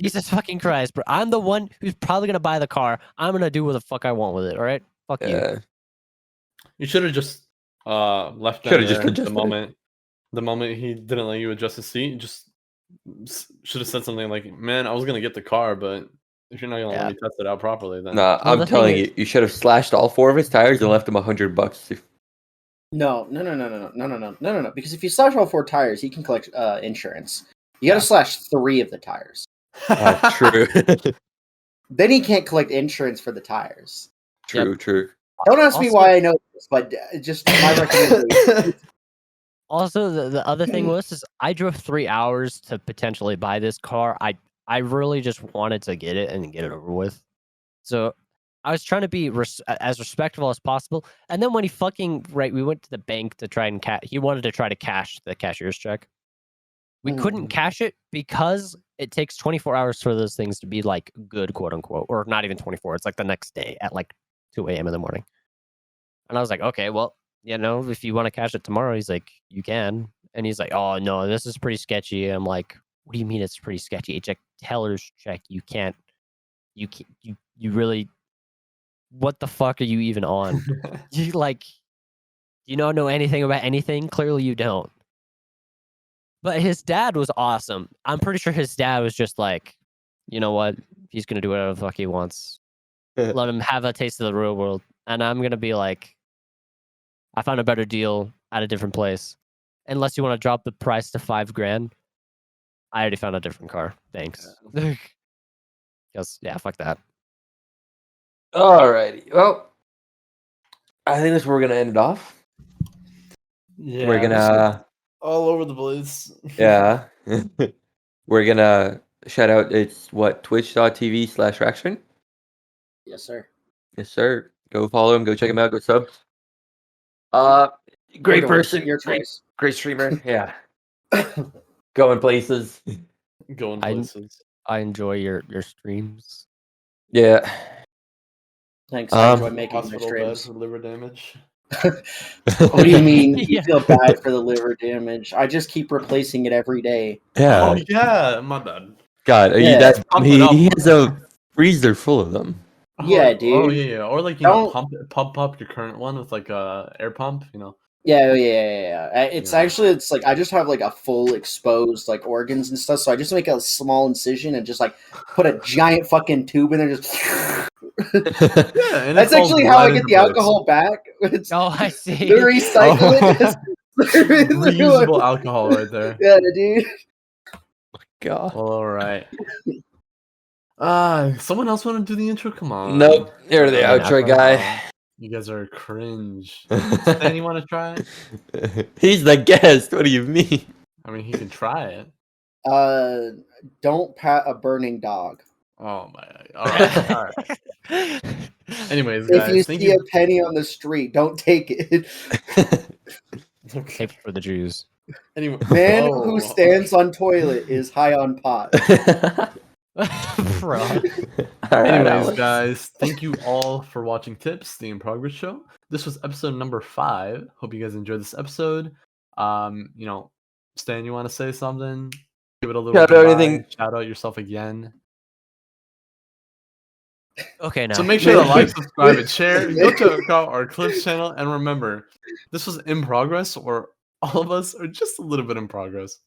Jesus fucking Christ, bro. I'm the one who's probably gonna buy the car. I'm gonna do what the fuck I want with it. All right, fuck you. Yeah. You should have just left them Should have just there adjusted it. the moment he didn't let you adjust the seat. Just should have said something like, "Man, I was gonna get the car, but if you're not gonna let Yeah. me test it out properly, then Nah, Well, I'm the thing telling is- you, you should have slashed all 4 of his tires and left him $100. No. Because if you slash all 4 tires, he can collect insurance. You gotta slash 3 of the tires. True. Then he can't collect insurance for the tires. True. Don't ask me Also- why I know this, but just my recommendation. Also, the other thing is I drove 3 hours to potentially buy this car. I really just wanted to get it and get it over with. So I was trying to be as respectful as possible. And then when he fucking we went to the bank to try and he wanted to try to cash the cashier's check. We couldn't cash it because it takes 24 hours for those things to be like good, quote unquote, or not even 24. It's like the next day at like 2 a.m. in the morning. And I was like, okay, well, if you want to cash it tomorrow, he's like, you can. And he's like, oh no, this is pretty sketchy. I'm like, what do you mean it's pretty sketchy? It's a teller's check. You can't. You really. What the fuck are you even on? You don't know anything about anything? Clearly you don't. But his dad was awesome. I'm pretty sure his dad was just like, you know what? He's gonna do whatever the fuck he wants. Let him have a taste of the real world. And I'm gonna be like, I found a better deal at a different place. Unless you want to drop the price to $5,000, I already found a different car. Thanks. Because yeah, fuck that. Alrighty. Well, I think that's where we're gonna end it off. Yeah, We're gonna all over the place. yeah. We're gonna shout out it's what twitch.tv/Raxdryn. Yes, sir. Yes, sir. Go follow him, go check him out, go sub. Great Or don't. person, Your great, choice. great streamer. Yeah. Going places. Going I- places. I enjoy your streams. Yeah. Thanks. I enjoy Um, making my Hospital bed streams. for liver damage. What do you mean? You Yeah. feel bad for the liver damage? I just keep replacing it every day. Yeah. Oh yeah, my bad. God, are you Yeah. that Pump it he, up. he has a freezer full of them. Yeah, Oh dude. yeah. Or like Don't- pump up your current one with like a air pump. Yeah. It's Yeah. actually it's like I just have like a full exposed like organs and stuff, so I just make a small incision and just like put a giant fucking tube in there. Just Yeah, and that's actually how I get the alcohol back. It's Oh, I see. the recycle it. Reusable alcohol right there. Yeah, dude. God. All right. Someone else want to do the intro? Come on. Nope. You're the Yeah, outro outro. guy. You guys are cringe. Stan, you want to try it? He's the guest. What do you mean? I mean, he can try it. Don't pat a burning dog. Oh my. All right. All right. Anyways, If guys, you thank see you. a penny on the street, don't take it. Okay. Tape for the Jews. Anyway, Man oh. who stands on toilet is high on pot. Bro. All right, Anyways, Alex. guys, thank you all for watching Tips, the InProgress show. This was episode number 5. Hope you guys enjoyed this episode. Stan, you want to say something? Give it a little Shout out goodbye. anything. Shout out yourself again. Okay, now. So make sure to like, subscribe, and share. Go check out our Clips channel, and remember, this was in progress, or all of us are just a little bit in progress.